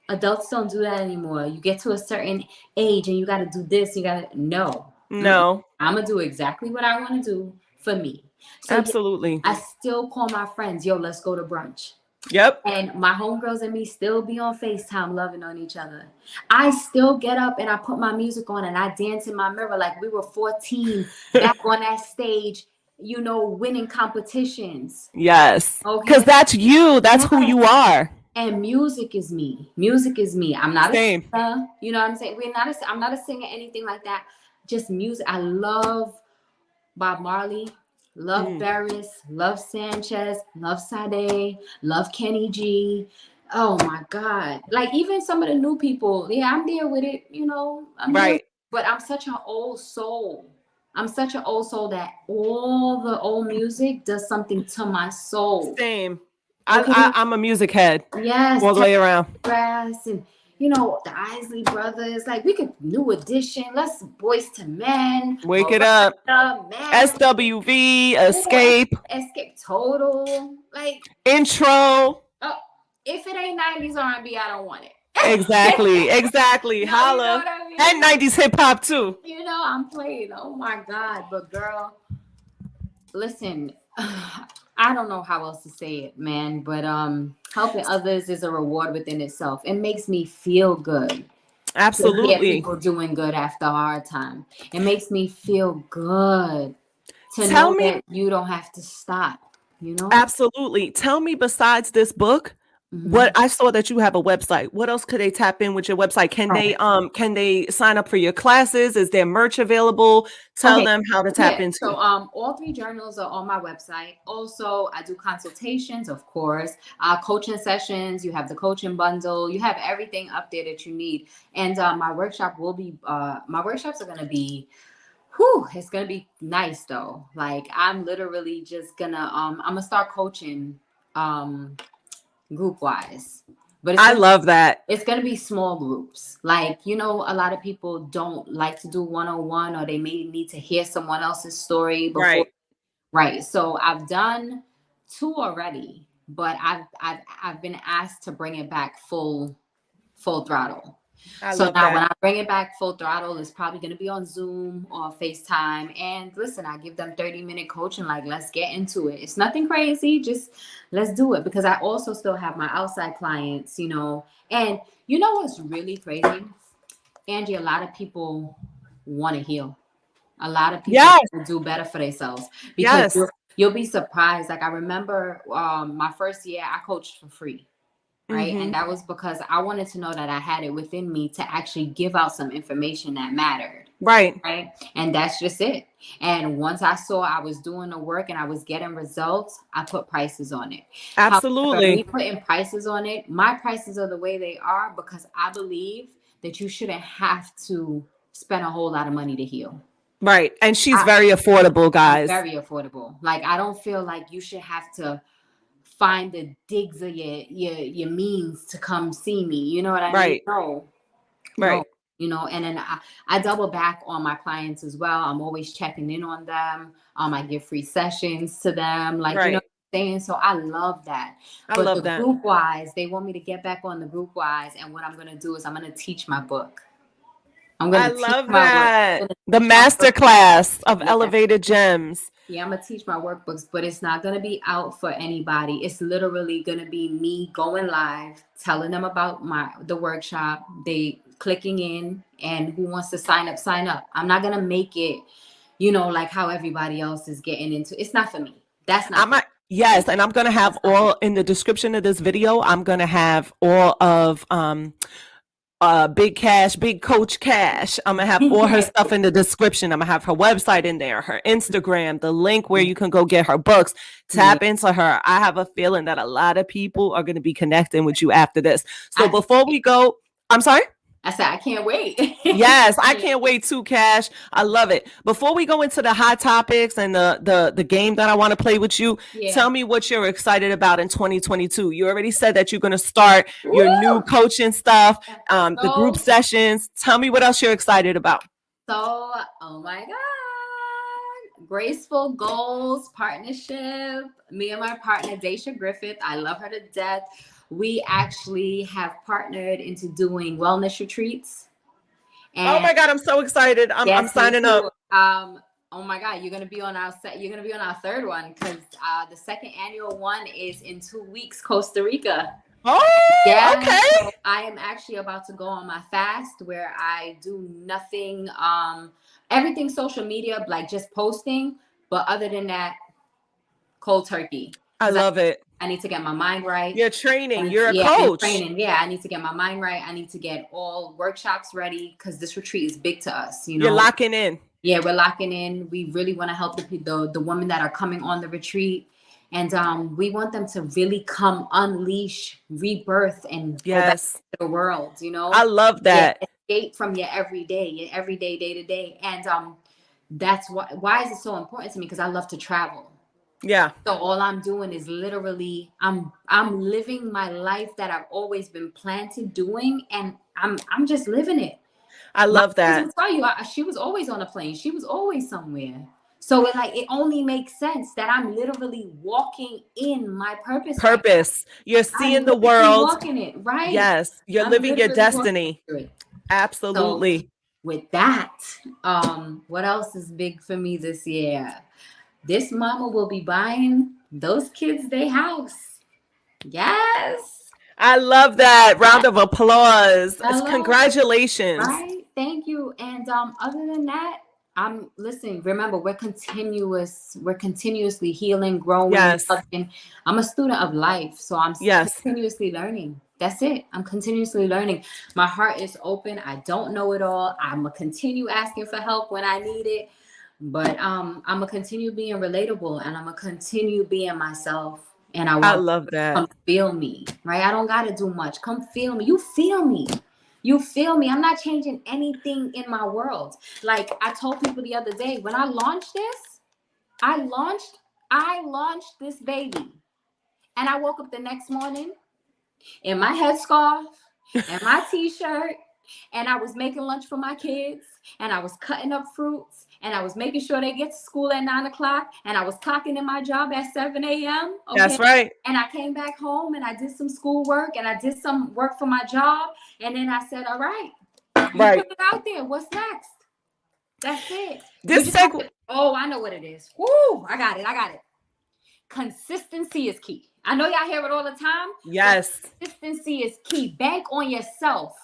Speaker 2: Adults don't do that anymore. You get to a certain age and you got to do this. You got to, no.
Speaker 1: No.
Speaker 2: I'm going to do exactly what I want to do for me. So, yeah,
Speaker 1: Absolutely.
Speaker 2: I still call my friends, yo, let's go to brunch.
Speaker 1: Yep.
Speaker 2: And my homegirls and me still be on FaceTime loving on each other. I still get up and I put my music on and I dance in my mirror like we were 14 back on that stage, winning competitions.
Speaker 1: Yes. Because
Speaker 2: Okay.
Speaker 1: that's you. That's who
Speaker 2: Yes.
Speaker 1: you are.
Speaker 2: And music is me. Music is me. I'm not a
Speaker 1: Same.
Speaker 2: singer. You know what I'm saying? I'm not a singer, anything like that. Just music. I love Bob Marley, love
Speaker 1: Mm.
Speaker 2: Barris, love Sanchez, love Sade, love Kenny G. Oh my God. Like even some of the new people, yeah, I'm there with it, I'm there.
Speaker 1: Right.
Speaker 2: But I'm such an old soul. I'm such an old soul that all the old music does something to my soul.
Speaker 1: Same.
Speaker 2: Okay.
Speaker 1: I'm a music head
Speaker 2: Yes,
Speaker 1: all the way around.
Speaker 2: Grass and the Isley Brothers. Like we could New Edition. Let's Boys to Men,
Speaker 1: Wake it up.
Speaker 2: Miranda, Man,
Speaker 1: SWV, Escape,
Speaker 2: Escape Total. Like,
Speaker 1: Intro.
Speaker 2: oh, if it ain't 90s R&B, I don't want it.
Speaker 1: Exactly. Exactly.
Speaker 2: No, you know
Speaker 1: Holla.
Speaker 2: what I mean?
Speaker 1: And 90s hip hop too.
Speaker 2: I'm playing. Oh my God. But girl, listen, I don't know how else to say it, man. But helping others is a reward within itself. It makes me feel good to hear
Speaker 1: Absolutely.
Speaker 2: people doing good after a hard time. It makes me feel good to
Speaker 1: Tell
Speaker 2: know
Speaker 1: me,
Speaker 2: that you don't have to stop.
Speaker 1: absolutely. Tell me, besides this book,
Speaker 2: Mm-hmm.
Speaker 1: what I saw that you have a website. What else could they tap in with your website? Can they sign up for your classes? Is there merch available? Tell
Speaker 2: Okay.
Speaker 1: them how to tap
Speaker 2: Yeah.
Speaker 1: into
Speaker 2: So
Speaker 1: you.
Speaker 2: all three journals are on my website. Also, I do consultations, of course, coaching sessions. You have the coaching bundle. You have everything up there that you need. And my workshops are gonna be it's gonna be nice though. Like I'm literally just gonna I'm gonna start coaching group wise. But
Speaker 1: I love that.
Speaker 2: it's gonna be small groups. Like, a lot of people don't like to do one-on-one or they may need to hear someone else's story before
Speaker 1: Right.
Speaker 2: Right. So I've done 2 already, but I've been asked to bring it back full throttle.
Speaker 1: I
Speaker 2: So
Speaker 1: love
Speaker 2: now when
Speaker 1: that.
Speaker 2: I bring it back full throttle, it's probably going to be on Zoom or FaceTime. And listen, I give them 30-minute coaching. Like, let's get into it. It's nothing crazy. Just let's do it. Because I also still have my outside clients, you know. And you know what's really crazy? Angie, a lot of people want to heal. A lot of people
Speaker 1: Yes.
Speaker 2: want to do better for themselves because
Speaker 1: Yes.
Speaker 2: you'll be surprised. Like I remember my first year, I coached for free. Right. And that was because I wanted to know that I had it within me to actually give out some information that mattered.
Speaker 1: Right.
Speaker 2: Right. And that's just it. And once I saw I was doing the work and I was getting results, I put prices on it. However, me
Speaker 1: Absolutely.
Speaker 2: putting prices on it, my prices are the way they are because I believe that you shouldn't have to spend a whole lot of money to heal.
Speaker 1: Right. And she's very affordable,
Speaker 2: I'm
Speaker 1: guys.
Speaker 2: very affordable. Like I don't feel like you should have to find the digs of your means to come see me. You know what I mean? No.
Speaker 1: Right.
Speaker 2: You know, and then I double back on my clients as well. I'm always checking in on them. I give free sessions to them. Like, you know what I'm saying? So I love that. But the group wise, they want me to get back on the group wise. And what I'm going to do is I'm going to teach my book.
Speaker 1: I love that. The masterclass of elevated gems.
Speaker 2: Yeah, I'm going to teach my workbooks, but it's not going to be out for anybody. It's literally going to be me going live, telling them about the workshop, they clicking in, and who wants to sign up, sign up. I'm not going to make it, you know, like how everybody else is getting into. It's not for me. That's not for me.
Speaker 1: Yes, and I'm going to have all in the description of this video. I'm going to have all of Big Cash, Big Coach Cash. I'm gonna have all her stuff in the description. I'm gonna have her website in there, her Instagram, the link where you can go get her books. Tap into her. I have a feeling that a lot of people are gonna be connecting with you after this. So before we go, I'm sorry?
Speaker 2: I said, I can't wait.
Speaker 1: Yes, I can't wait too, Cash. I love it. Before we go into the hot topics and the game that I want to play with you, tell me what you're excited about in 2022. You already said that you're going to start your new coaching stuff, the group sessions. Tell me what else you're excited about.
Speaker 2: So, oh my God. Graceful Goals Partnership. Me and my partner, Daisha Griffith. I love her to death. We actually have partnered into doing wellness retreats.
Speaker 1: And oh my God, I'm so excited. I'm signing up.
Speaker 2: Oh my God, you're gonna be on our third one because the second annual one is in 2 weeks, Costa Rica.
Speaker 1: Oh, yeah. Okay.
Speaker 2: So I am actually about to go on my fast where I do nothing, everything social media, like just posting. But other than that, cold turkey.
Speaker 1: I love it.
Speaker 2: I need to get my mind right.
Speaker 1: You're training. You're a coach.
Speaker 2: Yeah, I need to get my mind right. I need to get all workshops ready because this retreat is big to us. You know,
Speaker 1: you're locking in.
Speaker 2: Yeah, we're locking in. We really want to help the women that are coming on the retreat. And we want them to really come unleash, rebirth, and go back to the world, you know?
Speaker 1: I love that.
Speaker 2: Escape from your everyday, day to day. And that's why is it so important to me? Because I love to travel.
Speaker 1: Yeah.
Speaker 2: So all I'm doing is literally I'm living my life that I've always been planted doing, and I'm just living it.
Speaker 1: I love that.
Speaker 2: Tell you, she was always on a plane. She was always somewhere. So it only makes sense that I'm literally walking in my purpose.
Speaker 1: Purpose. You're seeing the world.
Speaker 2: Walking it, right?
Speaker 1: Yes. You're living your destiny. Absolutely.
Speaker 2: So with that, what else is big for me this year? This mama will be buying those kids their house. Yes.
Speaker 1: I love that. Round of applause. Congratulations.
Speaker 2: Right. Thank you. And other than that, remember, we're continuously healing, growing.
Speaker 1: Yes.
Speaker 2: I'm a student of life. So I'm continuously learning. That's it. I'm continuously learning. My heart is open. I don't know it all. I'm going to continue asking for help when I need it. But I'm going to continue being relatable, and I'm going to continue being myself. And I
Speaker 1: love that.
Speaker 2: Come feel me, right? I don't got to do much. Come feel me. You feel me. You feel me. I'm not changing anything in my world. Like I told people the other day, when I launched this, I launched this baby. And I woke up the next morning in my headscarf and my t-shirt, and I was making lunch for my kids, and I was cutting up fruits, and I was making sure they get to school at 9 o'clock, and I was clocking in my job at 7 a.m. Okay?
Speaker 1: That's right.
Speaker 2: And I came back home and I did some schoolwork and I did some work for my job. And then I said, all right, you put it out there. What's next? That's it. Oh, I know what it is. Woo, I got it. Consistency is key. I know y'all hear it all the time.
Speaker 1: Yes.
Speaker 2: Consistency is key. Bank on yourself.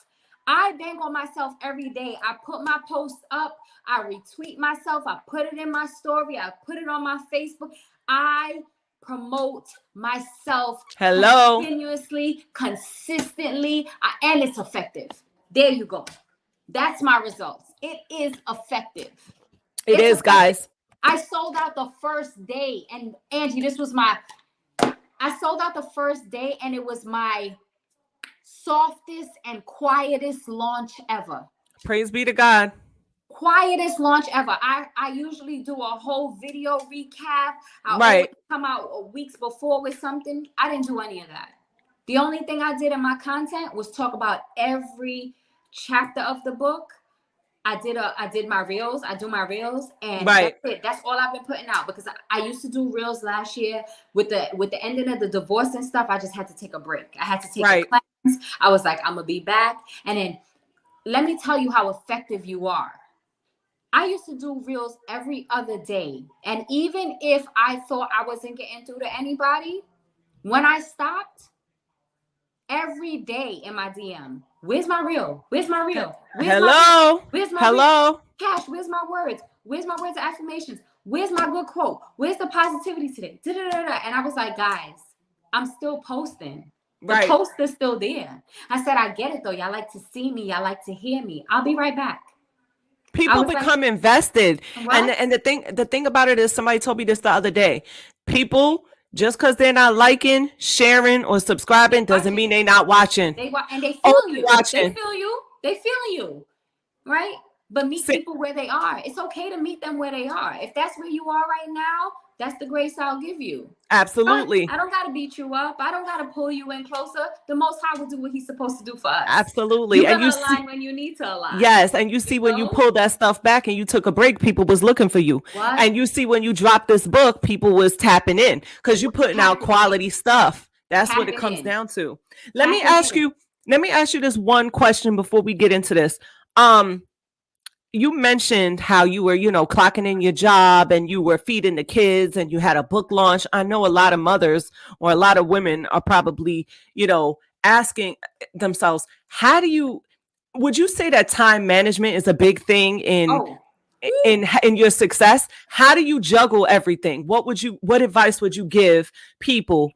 Speaker 2: I bank on myself every day. I put my post up. I retweet myself. I put it in my story. I put it on my Facebook. I promote myself continuously, consistently, and it's effective. There you go. That's my results. It is effective.
Speaker 1: It is, effective. Guys.
Speaker 2: I sold out the first day, and Angie, I sold out the first day, and it was my softest and quietest launch ever.
Speaker 1: Praise be to God.
Speaker 2: Quietest launch ever. I usually do a whole video recap. I always come out weeks before with something. I didn't do any of that. The only thing I did in my content was talk about every chapter of the book. I did my reels. I do my reels, and that's it. That's all I've been putting out, because I used to do reels last year with the ending of the divorce and stuff. I just had to take a break. I had to take a class. I was like, I'm gonna be back. And then let me tell you how effective you are. I used to do reels every other day, and even if I thought I wasn't getting through to anybody, when I stopped, every day in my DM, where's my reel? Where's my reel? Where's my reel? Cash, where's my words? Where's my words of affirmations? Where's my good quote? Where's the positivity today? And I was like, guys, I'm still posting. The post is still there. I said, I get it though. Y'all like to see me. Y'all like to hear me. I'll be right back.
Speaker 1: People become invested. And the thing about it is, somebody told me this the other day. People, just because they're not liking, sharing, or subscribing doesn't mean they're not watching.
Speaker 2: And they feel you. They feel you. They feel you. Right? But meet people where they are. It's okay to meet them where they are. If that's where you are right now, that's the grace I'll give you.
Speaker 1: Absolutely.
Speaker 2: I don't got to beat you up. I don't got to pull you in closer. The Most High will do what he's supposed to do for us.
Speaker 1: Absolutely.
Speaker 2: And you align when you need to align.
Speaker 1: Yes. And you see when you pulled that stuff back and you took a break, people was looking for you.
Speaker 2: What?
Speaker 1: And you see when you dropped this book, people was tapping in because you're putting out quality stuff. That's what it comes down to. Let me ask you this one question before we get into this. You mentioned how you were, clocking in your job and you were feeding the kids and you had a book launch. I know a lot of mothers or a lot of women are probably, asking themselves, would you say that time management is a big thing in your success? How do you juggle everything? What advice would you give people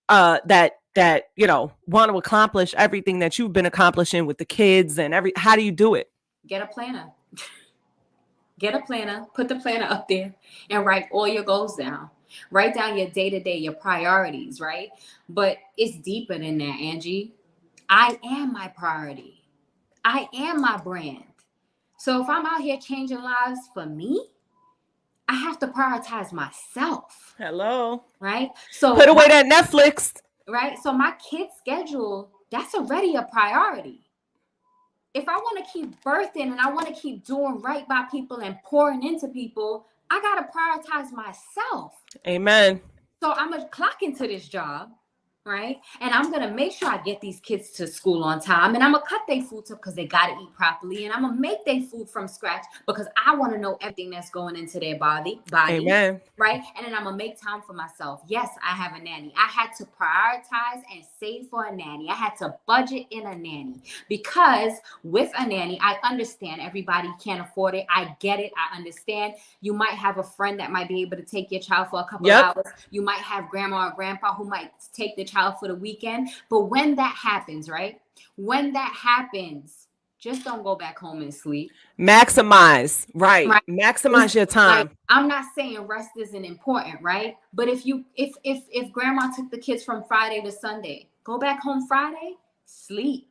Speaker 1: that want to accomplish everything that you've been accomplishing with the kids and how do you do it?
Speaker 2: Get a planner. Get a planner, put the planner up there and write all your goals down. Write down your day-to-day, your priorities, right? But it's deeper than that, Angie. I am my priority. I am my brand. So if I'm out here changing lives for me, I have to prioritize myself.
Speaker 1: Hello.
Speaker 2: Right? So
Speaker 1: put away that Netflix.
Speaker 2: Right? So my kid's schedule, that's already a priority. If I want to keep birthing and I want to keep doing right by people and pouring into people, I got to prioritize myself.
Speaker 1: Amen.
Speaker 2: So I'm going to clock into this job, right? And I'm going to make sure I get these kids to school on time. And I'm going to cut their food because they got to eat properly. And I'm going to make their food from scratch because I want to know everything that's going into their body.
Speaker 1: Amen.
Speaker 2: Right? And then I'm going to make time for myself. Yes, I have a nanny. I had to prioritize and save for a nanny. I had to budget in a nanny because with a nanny, I understand everybody can't afford it. I get it. I understand. You might have a friend that might be able to take your child for a couple of hours. You might have grandma or grandpa who might take the child for the weekend. But when that happens, right? When that happens, just don't go back home and sleep.
Speaker 1: Maximize, right? Maximize your time.
Speaker 2: Like, I'm not saying rest isn't important, right? But if grandma took the kids from Friday to Sunday, go back home Friday, sleep.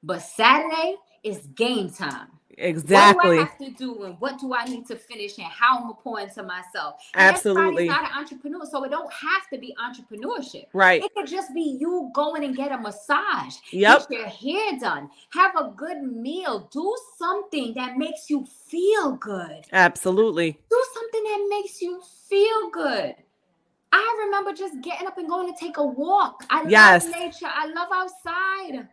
Speaker 2: But Saturday is game time. What do I
Speaker 1: Exactly.
Speaker 2: have to do, and what do I need to finish, and how I'm gonna pour into myself? And everybody's
Speaker 1: Absolutely.
Speaker 2: not an entrepreneur, so it don't have to be entrepreneurship.
Speaker 1: Right.
Speaker 2: It could just be you going and get a massage, get
Speaker 1: Yep.
Speaker 2: your hair done, have a good meal, do something that makes you feel good.
Speaker 1: Absolutely.
Speaker 2: Do something that makes you feel good. I remember just getting up and going to take a walk. I
Speaker 1: Yes.
Speaker 2: love nature. I love outside.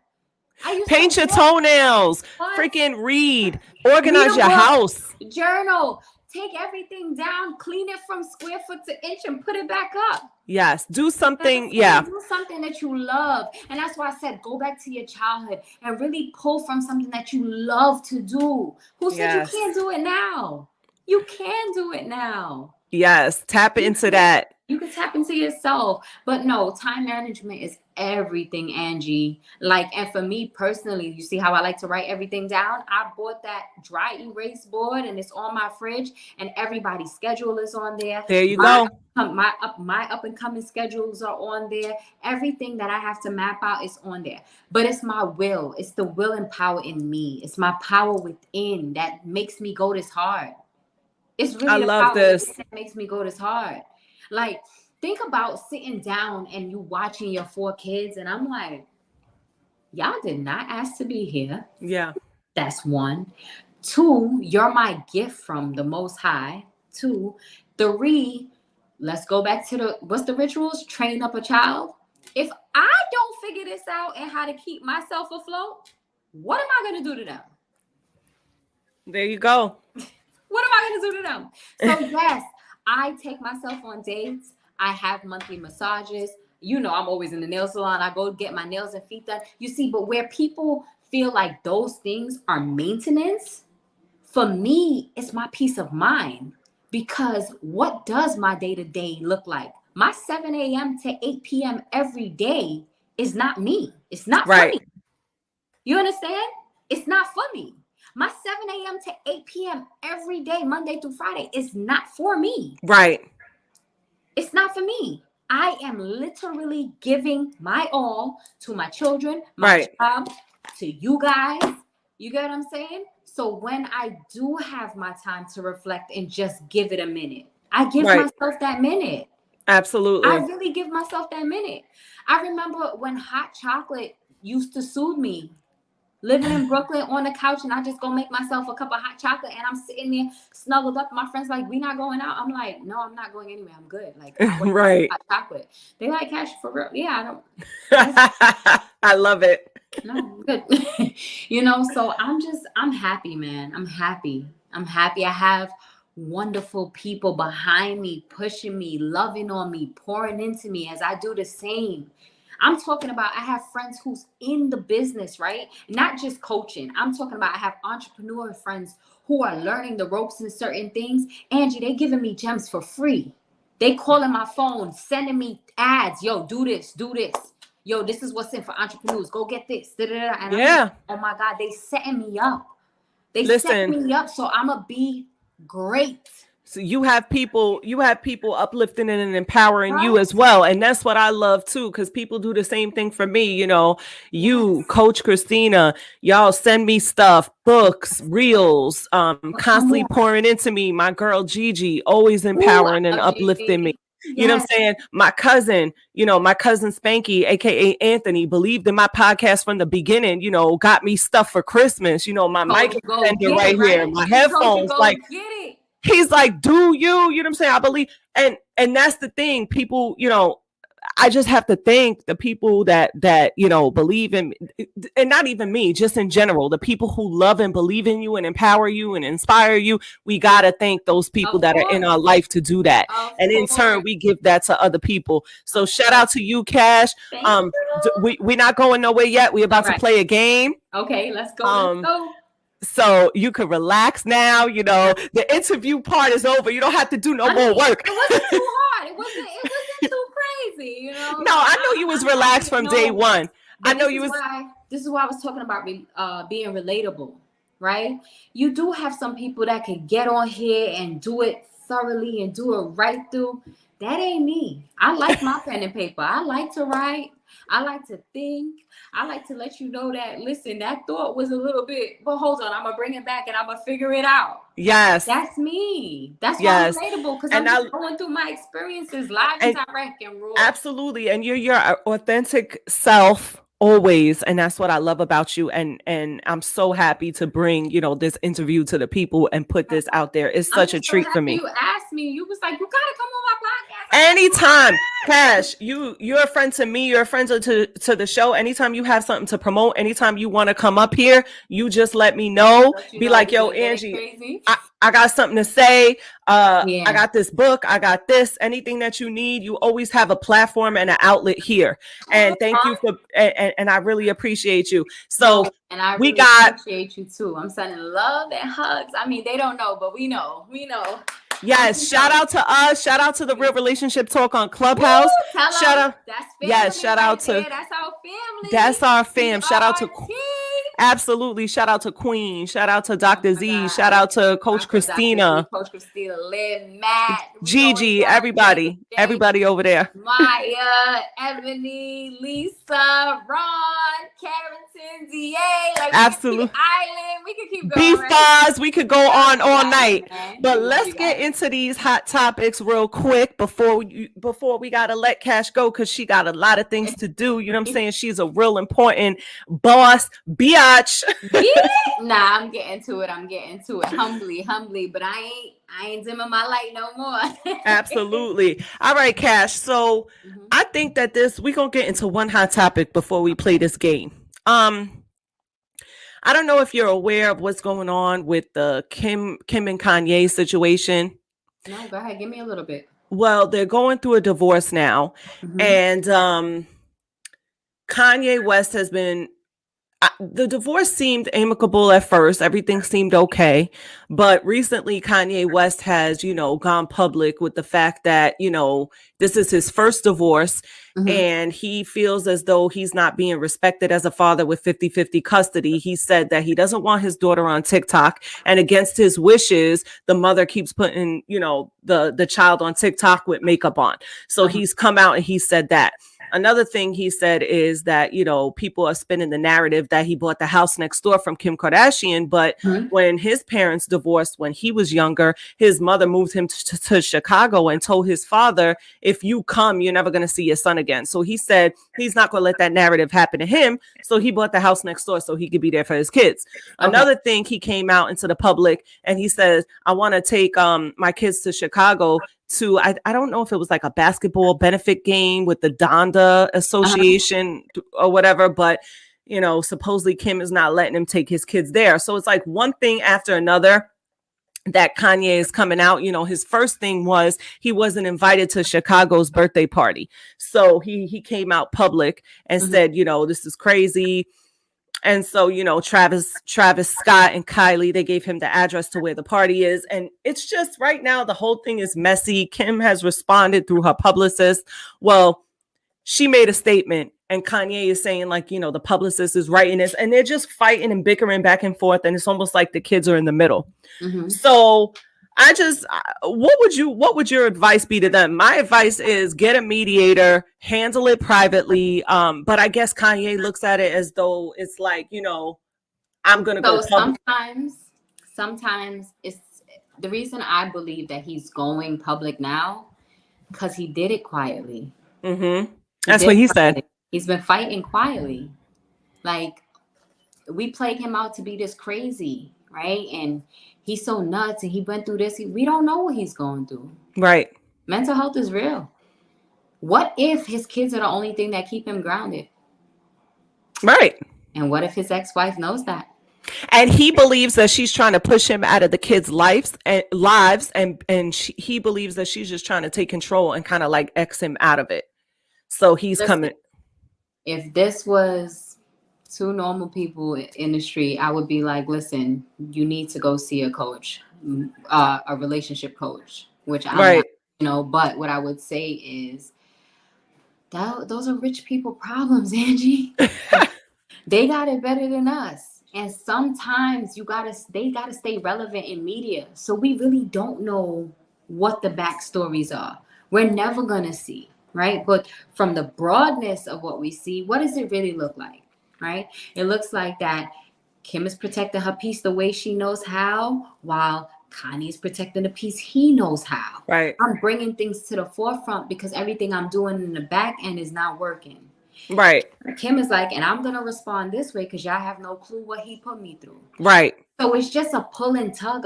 Speaker 2: I used
Speaker 1: Paint
Speaker 2: to
Speaker 1: your
Speaker 2: walk.
Speaker 1: toenails.
Speaker 2: What?
Speaker 1: Freaking read.
Speaker 2: Read
Speaker 1: Organize
Speaker 2: a
Speaker 1: your
Speaker 2: book,
Speaker 1: house.
Speaker 2: journal, take everything down, clean it from square foot to inch, and put it back up.
Speaker 1: Yes. Do something.
Speaker 2: That's
Speaker 1: Yeah.
Speaker 2: it. Do something that you love. And that's why I said go back to your childhood and really pull from something that you love to do. Who said
Speaker 1: Yes.
Speaker 2: you can't do it now? You can do it now.
Speaker 1: Yes. Tap into that.
Speaker 2: You can tap into yourself. But no, time management is everything, Angie. Like, and for me personally, you see how I like to write everything down? I bought that dry erase board and it's on my fridge, and everybody's schedule is on there.
Speaker 1: There you go.
Speaker 2: My up and coming schedules are on there. Everything that I have to map out is on there. But it's my will. It's the will and power in me. It's my power within that makes me go this hard. It's really
Speaker 1: I
Speaker 2: the
Speaker 1: love
Speaker 2: power
Speaker 1: this.
Speaker 2: that makes me go this hard. Like, think about sitting down and you watching your 4 kids, and I'm like, y'all did not ask to be here.
Speaker 1: Yeah.
Speaker 2: That's 1. 2, you're my gift from the Most High. 2, 3, let's go back to what's the rituals? Train up a child. If I don't figure this out and how to keep myself afloat, what am I going to do to them?
Speaker 1: There you go.
Speaker 2: What am I going to do to them? So yes, I take myself on dates. I have monthly massages. You know, I'm always in the nail salon. I go get my nails and feet done. You see, but where people feel like those things are maintenance, for me, it's my peace of mind. Because what does my day-to-day look like? My 7 a.m. to 8 p.m. every day is not me. It's not
Speaker 1: Right.
Speaker 2: for me. You understand? It's not for me. My 7 a.m. to 8 p.m. every day, Monday through Friday, is not for me.
Speaker 1: Right.
Speaker 2: It's not for me. I am literally giving my all to my children, my job, to you guys. You get what I'm saying? So when I do have my time to reflect and just give it a minute, I give myself that minute.
Speaker 1: Absolutely.
Speaker 2: I really give myself that minute. I remember when hot chocolate used to soothe me. Living in Brooklyn on the couch, and I just go make myself a cup of hot chocolate, and I'm sitting there snuggled up. My friends like, we not going out. I'm like, no, I'm not going anywhere. I'm good. Like, I want hot chocolate. They like, Cash, for real? Yeah, I don't.
Speaker 1: I love it.
Speaker 2: No, I'm good. You know, so I'm happy, man. I'm happy. I have wonderful people behind me, pushing me, loving on me, pouring into me as I do the same. I'm talking about, I have friends who's in the business, right? Not just coaching. I'm talking about, I have entrepreneur friends who are learning the ropes in certain things. Angie, they giving me gems for free. They calling my phone, sending me ads. Yo, do this, do this. Yo, this is what's in for entrepreneurs. Go get this. And I'm like, oh my God, they setting me up. They setting me up, so I'm going to be great.
Speaker 1: So you have people uplifting and empowering you as well. And that's what I love too, because people do the same thing for me. You know, you, Coach Christina, y'all send me stuff, books, reels, constantly pouring into me. My girl Gigi, always empowering and uplifting me. You know what I'm saying? My cousin Spanky, aka Anthony, believed in my podcast from the beginning, you know, got me stuff for Christmas, you know, my mic extender right here, my headphones, like he's like, do you know what I'm saying? I believe. And that's the thing. People, you know, I just have to thank the people that, you know, believe in, and not even me, just in general, the people who love and believe in you and empower you and inspire you. We got to thank those people that are in our life to do that. And in turn, we give that to other people. So shout out to you, Cash. We're not going nowhere yet. We're about to play a game.
Speaker 2: Okay, let's go. Let's go.
Speaker 1: So you can relax now. You know, the interview part is over. You don't have to do no more work.
Speaker 2: It wasn't too hard. It wasn't too crazy, you know.
Speaker 1: No, I know you was relaxed from day one. I know you was.
Speaker 2: This is why I was talking about being relatable, right? You do have some people that can get on here and do it thoroughly and do it right through. That ain't me. I like my pen and paper. I like to write. I like to think. I like to let you know that, listen, that thought was a little bit, but hold on, I'm going to bring it back and I'm going to figure it out.
Speaker 1: Yes.
Speaker 2: That's me. That's why
Speaker 1: Yes.
Speaker 2: I'm relatable, because I'm just going through my experiences live and direct and raw.
Speaker 1: Absolutely. And you're your authentic self always, and that's what I love about you, and I'm so happy to bring, you know, this interview to the people and put this out there. It's such a treat for me.
Speaker 2: You asked me, you was like, you gotta come on my podcast
Speaker 1: anytime. Cash, you're a friend to me, you're a friend to the show. Anytime you have something to promote, anytime you want to come up here, you just let me know. Be like, yo, Angie, I got something to say. I got this book, I got this, anything that you need. You always have a platform and an outlet here. And thank you for, and I really appreciate you. So
Speaker 2: and I really appreciate you too. I'm sending love and hugs. I mean, they don't know, but we know.
Speaker 1: Yes, shout out to us. Shout out to the Real Relationship Talk on Clubhouse. Shout out.
Speaker 2: That's family.
Speaker 1: Yes, shout out to.
Speaker 2: That's our family.
Speaker 1: That's our fam. Shout out to. Absolutely. Shout out to Queen. Shout out to Dr. Z. Shout out to Coach Christina.
Speaker 2: Coach Christina, Lynn, Matt,
Speaker 1: Gigi, everybody over there.
Speaker 2: Maya, Ebony, Lisa, Ron, Carrington, DA.
Speaker 1: Absolutely.
Speaker 2: Island. We could keep
Speaker 1: going. Beef bars. We could go on all night. But let's get into these hot topics real quick before we gotta let Cash go, because she got a lot of things to do. You know what I'm saying? She's a real important boss. Biatch.
Speaker 2: Nah, I'm getting to it. Humbly. But I ain't dimming my light no more.
Speaker 1: Absolutely. All right, Cash. So I think that we're gonna get into one hot topic before we play this game. I don't know if you're aware of what's going on with the Kim and Kanye situation.
Speaker 2: No, go ahead. Give me a little bit.
Speaker 1: Well, they're going through a divorce now. And Kanye West has been, the divorce seemed amicable at first. Everything seemed okay. But recently, Kanye West has, gone public with the fact that, this is his first divorce. And he feels as though he's not being respected as a father with 50-50 custody. He said that he doesn't want his daughter on TikTok. And against his wishes, the mother keeps putting, the child on TikTok with makeup on. So he's come out and he said that. Another thing he said is that, people are spinning the narrative that he bought the house next door from Kim Kardashian. But when his parents divorced when he was younger, his mother moved him to Chicago and told his father, if you come, you're never going to see your son again. So he said he's not going to let that narrative happen to him. So he bought the house next door so he could be there for his kids. Another thing, he came out into the public and he says, I want to take my kids to Chicago to, I don't know if it was like a basketball benefit game with the Donda Association or whatever, but supposedly Kim is not letting him take his kids there. So it's like one thing after another that Kanye is coming out. His first thing was he wasn't invited to Chicago's birthday party. So he came out public and said, this is crazy. And so, Travis Scott and Kylie, they gave him the address to where the party is. And it's just right now, the whole thing is messy. Kim has responded through her publicist. Well, she made a statement and Kanye is saying the publicist is writing this, and they're just fighting and bickering back and forth. And it's almost like the kids are in the middle. So what would your advice be to them? My advice is get a mediator, handle it privately. But I guess Kanye looks at it as though it's like, I'm going to go public.
Speaker 2: Sometimes it's the reason I believe that he's going public now, because he did it quietly.
Speaker 1: That's what he said.
Speaker 2: He's been fighting quietly. Like, we played him out to be this crazy, right? And he's so nuts and he went through this. We don't know what he's going through.
Speaker 1: Right.
Speaker 2: Mental health is real. What if his kids are the only thing that keep him grounded?
Speaker 1: Right.
Speaker 2: And what if his ex-wife knows that?
Speaker 1: And he believes that she's trying to push him out of the kids' lives, and he believes that she's just trying to take control and kind of like X him out of it. So he's coming.
Speaker 2: If this was two normal people in the street, I would be like, listen, you need to go see a coach, a relationship coach, which I'm not, but what I would say is those are rich people problems, Angie. They got it better than us. And sometimes they gotta stay relevant in media. So we really don't know what the backstories are. We're never gonna see. right? But from the broadness of what we see, what does it really look like, right? It looks like that Kim is protecting her peace the way she knows how, while Kanye is protecting the peace he knows how.
Speaker 1: Right.
Speaker 2: I'm bringing things to the forefront because everything I'm doing in the back end is not working.
Speaker 1: Right.
Speaker 2: Kim is like, and I'm going to respond this way because y'all have no clue what he put me through.
Speaker 1: Right.
Speaker 2: So it's just a pull and tug.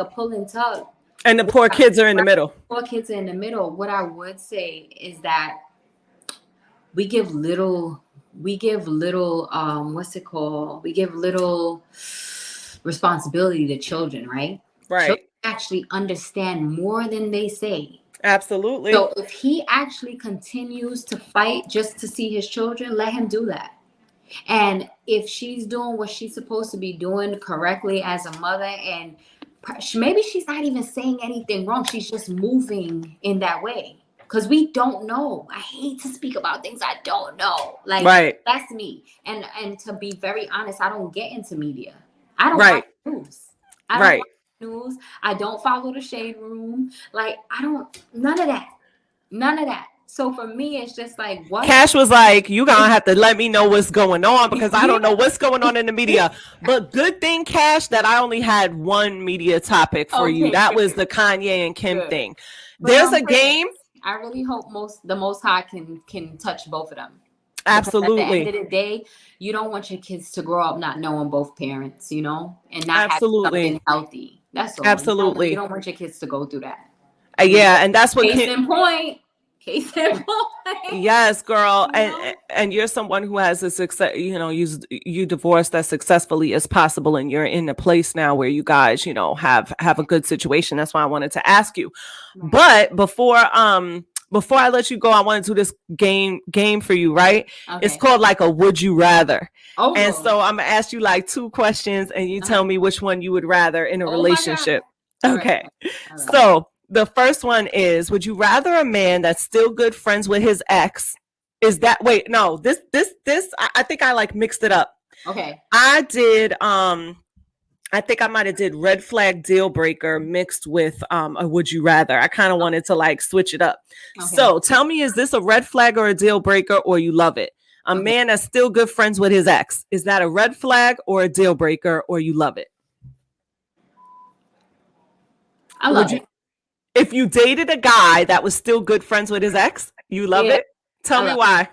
Speaker 1: And the poor kids are in the middle.
Speaker 2: Poor kids are in the middle. What I would say is that we give little, what's it called? We give little responsibility to children, right?
Speaker 1: Right.
Speaker 2: Children actually understand more than they say.
Speaker 1: Absolutely.
Speaker 2: So if he actually continues to fight just to see his children, let him do that. And if she's doing what she's supposed to be doing correctly as a mother, and maybe she's not even saying anything wrong, she's just moving in that way. Because we don't know. I hate to speak about things I don't know. Like,
Speaker 1: right.
Speaker 2: That's me. And to be very honest, I don't get into media. I don't
Speaker 1: right.
Speaker 2: watch news. I don't watch news. I don't follow the shade room. Like, none of that. So for me, it's just like, what?
Speaker 1: Cash was like, you gonna have to let me know what's going on because I don't know what's going on in the media. But good thing, Cash, that I only had one media topic for you. That was the Kanye and Kim thing. There's a game.
Speaker 2: I really hope the Most High can touch both of them.
Speaker 1: Absolutely.
Speaker 2: Because at the end of the day, you don't want your kids to grow up not knowing both parents, and not have something healthy. That's all.
Speaker 1: Absolutely.
Speaker 2: You don't want your kids to go through that.
Speaker 1: Yeah, and that's what
Speaker 2: Case in point.
Speaker 1: Yes, girl. And you're someone who has a success, you divorced as successfully as possible, and you're in a place now where you guys, have a good situation. That's why I wanted to ask you. Right. But before I let you go, I want to do this game for you, right? Okay. It's called like a would you rather. Oh. And so I'm gonna ask you like 2 questions and you tell me which one you would rather in a relationship. Okay. All right. So the first one is, would you rather a man that's still good friends with his ex? Is that, wait, no, this, I think I like mixed it up.
Speaker 2: Okay.
Speaker 1: I did, I think I might've did red flag deal breaker mixed with a would you rather. I kind of wanted to like switch it up. Okay. So tell me, is this a red flag or a deal breaker, or you love it? A man that's still good friends with his ex. Is that a red flag or a deal breaker, or you love it?
Speaker 2: I love it.
Speaker 1: If you dated a guy that was still good friends with his ex, you love it? Tell me why.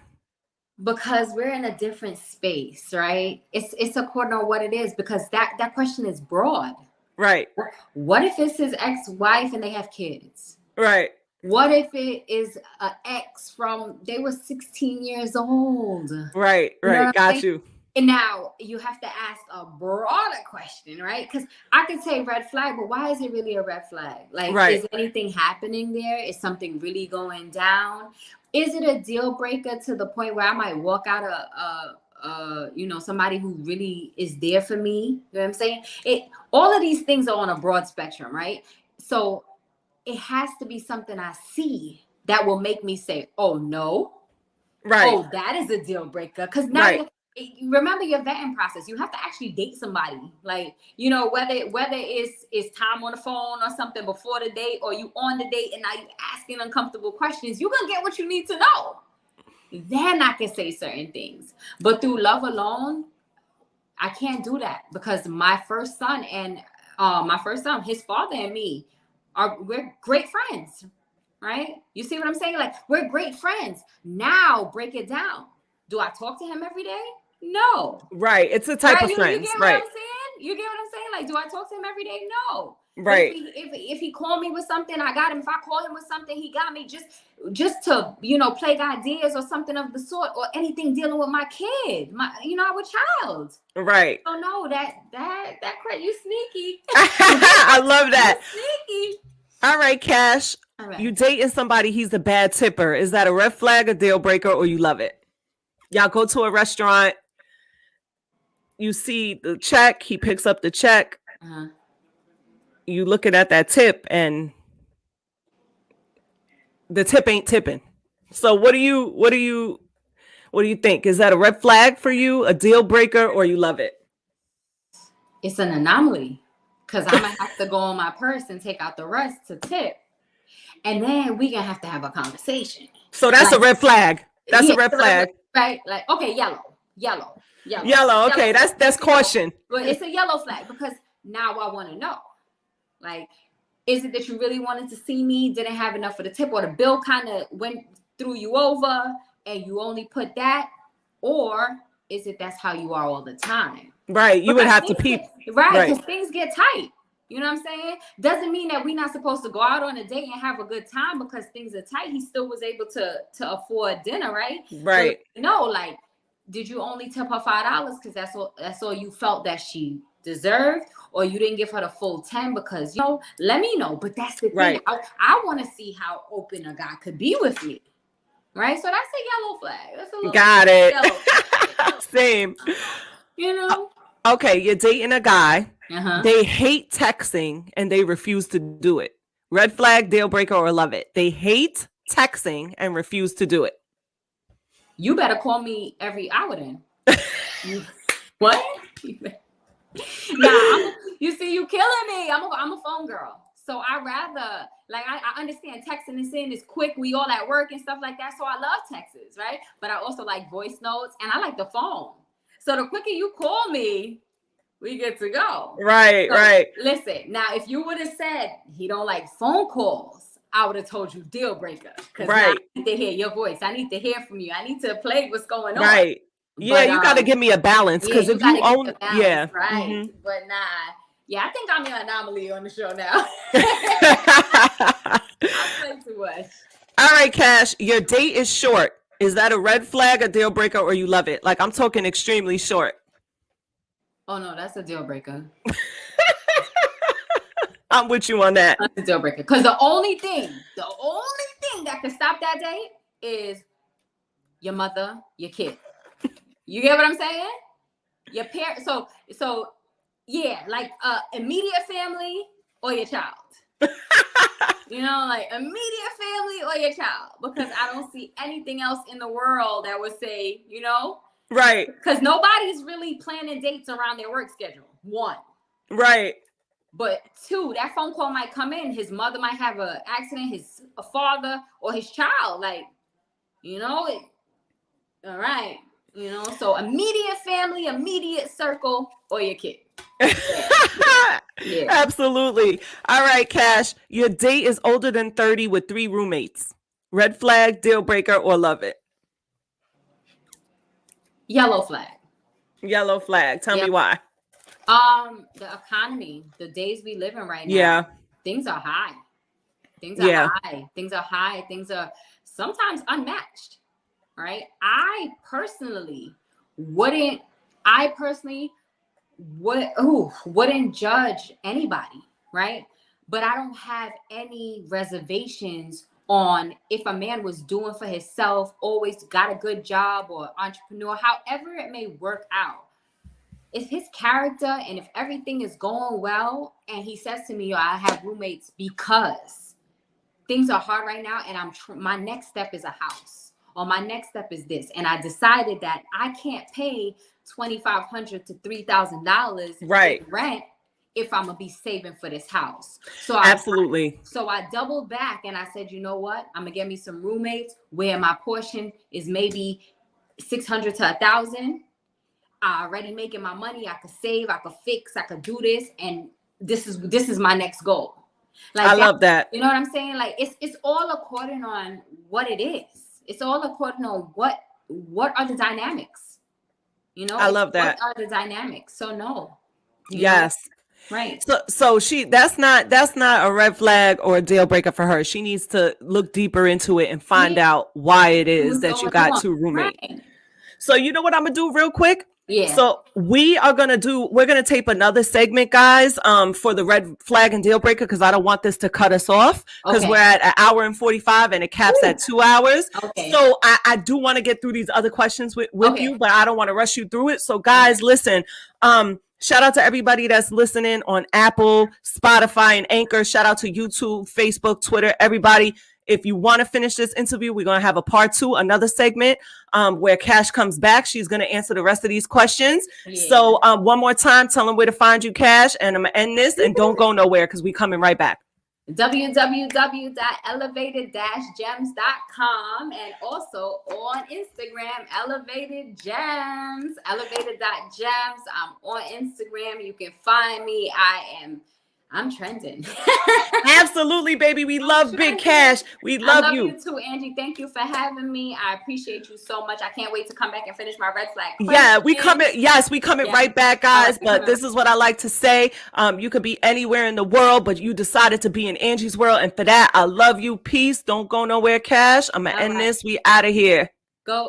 Speaker 2: Because we're in a different space, right? It's according to what it is, because that question is broad.
Speaker 1: Right.
Speaker 2: What if it's his ex-wife and they have kids?
Speaker 1: Right.
Speaker 2: What if it is an ex from they were 16 years old?
Speaker 1: Right. Got you.
Speaker 2: And now you have to ask a broader question, right? Because I could say red flag, but why is it really a red flag? Like, is anything happening there? Is something really going down? Is it a deal breaker to the point where I might walk out somebody who really is there for me? You know what I'm saying? All of these things are on a broad spectrum, right? So it has to be something I see that will make me say, oh, no.
Speaker 1: Right.
Speaker 2: Oh, that is a deal breaker. Because now remember your vetting process. You have to actually date somebody, like, whether it's time on the phone or something before the date, or you on the date and now you asking uncomfortable questions. You're gonna get what you need to know. Then I can say certain things. But through love alone, I can't do that, because my first son, his father and me we're great friends, right? You see what I'm saying? Like, we're great friends. Now break it down. Do I talk to him every day? No.
Speaker 1: Right. It's a type of friends.
Speaker 2: You get what I'm saying? You get what I'm saying? Like, do I talk to him every day? No.
Speaker 1: Right.
Speaker 2: If he called me with something, I got him. If I call him with something, he got me. Just to plague ideas or something of the sort, or anything dealing with my kid, our child.
Speaker 1: Right.
Speaker 2: Oh no, that you sneaky.
Speaker 1: I love that.
Speaker 2: Sneaky.
Speaker 1: All right, Cash. All right. You dating somebody, he's a bad tipper. Is that a red flag, a deal breaker, or you love it? Y'all go to a restaurant, you see the check, he picks up the check. Uh-huh. You looking at that tip and the tip ain't tipping. So what do you think? Is that a red flag for you, a deal breaker, or you love it?
Speaker 2: It's an anomaly, because I'm gonna have to go on my purse and take out the rest to tip. And then we gonna have to have a conversation.
Speaker 1: So that's a red flag. That's
Speaker 2: yeah,
Speaker 1: a red flag.
Speaker 2: Right? Like, okay, yellow.
Speaker 1: Okay, that's caution.
Speaker 2: But it's a yellow flag because now I want to know. Like, is it that you really wanted to see me, didn't have enough for the tip, or the bill kind of threw you over and you only put that? Or is it that's how you are all the time?
Speaker 1: Right. You would have to peep.
Speaker 2: Right, because things get tight. You know what I'm saying? Doesn't mean that we're not supposed to go out on a date and have a good time because things are tight. He still was able to afford dinner, right?
Speaker 1: Right.
Speaker 2: So, no, like, did you only tip her $5 because that's all you felt that she deserved, or you didn't give her the full 10 because, you know, let me know. But that's the thing.
Speaker 1: Right.
Speaker 2: I want to see how open a guy could be with me. Right? So that's a yellow flag. That's a little
Speaker 1: Got it.
Speaker 2: yellow flag.
Speaker 1: Same.
Speaker 2: You know?
Speaker 1: Okay, you're dating a guy.
Speaker 2: Uh-huh.
Speaker 1: They hate texting and they refuse to do it. Red flag, deal breaker, or love it. They hate texting and refuse to do it.
Speaker 2: You better call me every hour then. What? Nah, you see, you killing me. I'm a phone girl. So I rather, like, I understand texting and sending is quick. We all at work and stuff like that. So I love texts, right? But I also like voice notes and I like the phone. So the quicker you call me, we get to go.
Speaker 1: Right,
Speaker 2: so,
Speaker 1: right.
Speaker 2: Listen, now if you would have said he don't like phone calls, I would have told you deal breaker. Because I need to hear your voice. I need to hear from you. I need to play what's going on.
Speaker 1: Right. Yeah, you got to give me a balance because if you own,
Speaker 2: right.
Speaker 1: Mm-hmm.
Speaker 2: But nah, yeah, I think I'm the anomaly on the show now. I play too much.
Speaker 1: All right, Cash, your date is short. Is that a red flag, a deal breaker, or you love it? Like, I'm talking extremely short.
Speaker 2: Oh no, that's a deal breaker.
Speaker 1: I'm with you on that.
Speaker 2: That's a deal breaker. Because the only thing that can stop that date is your mother, your kid. You get what I'm saying? Your parents. So yeah, like immediate family or your child. You know, like immediate family or your child. Because I don't see anything else in the world that would say, you know.
Speaker 1: Right.
Speaker 2: Because nobody's really planning dates around their work schedule. One.
Speaker 1: Right.
Speaker 2: But two, that phone call might come in. His mother might have an accident, his father or his child. Like, you know, all right. You know, so immediate family, immediate circle, or your kid. Yeah.
Speaker 1: Absolutely. All right, Cash. Your date is older than 30 with 3 roommates. Red flag, deal breaker, or love it?
Speaker 2: Yellow flag.
Speaker 1: Yellow flag. Tell me why.
Speaker 2: The economy, the days we live in right now.
Speaker 1: Yeah.
Speaker 2: Things are high. Things are high. Things are high. Things are sometimes unmatched. Right? I personally wouldn't judge anybody, right? But I don't have any reservations on if a man was doing for himself, always got a good job or entrepreneur, however it may work out. It's his character, and if everything is going well, and he says to me, "Yo, I have roommates because things are hard right now, and my next step is a house, or my next step is this," and I decided that I can't pay $2,500 to $3,000
Speaker 1: right
Speaker 2: rent if I'm gonna be saving for this house. So
Speaker 1: absolutely.
Speaker 2: I doubled back and I said, you know what? I'm gonna get me some roommates where my portion is maybe $600 to $1,000. I already making my money. I could save. I could fix. I could do this, and this is my next goal. Like
Speaker 1: I love that.
Speaker 2: You know what I'm saying? Like it's all according on what it is. It's all according on what are the dynamics. You know,
Speaker 1: I love that.
Speaker 2: What are the dynamics? So no.
Speaker 1: Yes.
Speaker 2: Know? Right.
Speaker 1: So that's not a red flag or a deal breaker for her. She needs to look deeper into it and find out why it is that you got 2 roommates. Right. So you know what I'm gonna do real quick?
Speaker 2: Yeah.
Speaker 1: So we're gonna tape another segment, guys, for the red flag and deal breaker, because I don't want this to cut us off, because we're at 1 hour and 45 and it caps at 2 hours. Okay. So I do want to get through these other questions with you, but I don't want to rush you through it. So guys, listen, shout out to everybody that's listening on Apple, Spotify, and Anchor. Shout out to YouTube, Facebook, Twitter, everybody. If you want to finish this interview, we're going to have a part 2, another segment where Cash comes back. She's going to answer the rest of these questions. Yeah. So one more time, tell them where to find you, Cash. And I'm going to end this, and don't go nowhere because we're coming right back.
Speaker 2: www.elevated-gems.com, and also on Instagram, elevated gems, elevated.gems. I'm on Instagram. You can find me. I'm trending.
Speaker 1: Absolutely, baby. We love Big Cash. We love you.
Speaker 2: I love you too, Angie. Thank you for having me. I appreciate you so much. I can't wait to come back and finish my red flag questions.
Speaker 1: Yeah, we coming. Yes, we coming right back, guys. But this is what I like to say. You could be anywhere in the world, but you decided to be in Angie's world, and for that, I love you. Peace. Don't go nowhere, Cash. I'm gonna end this. We out of here.
Speaker 2: Go.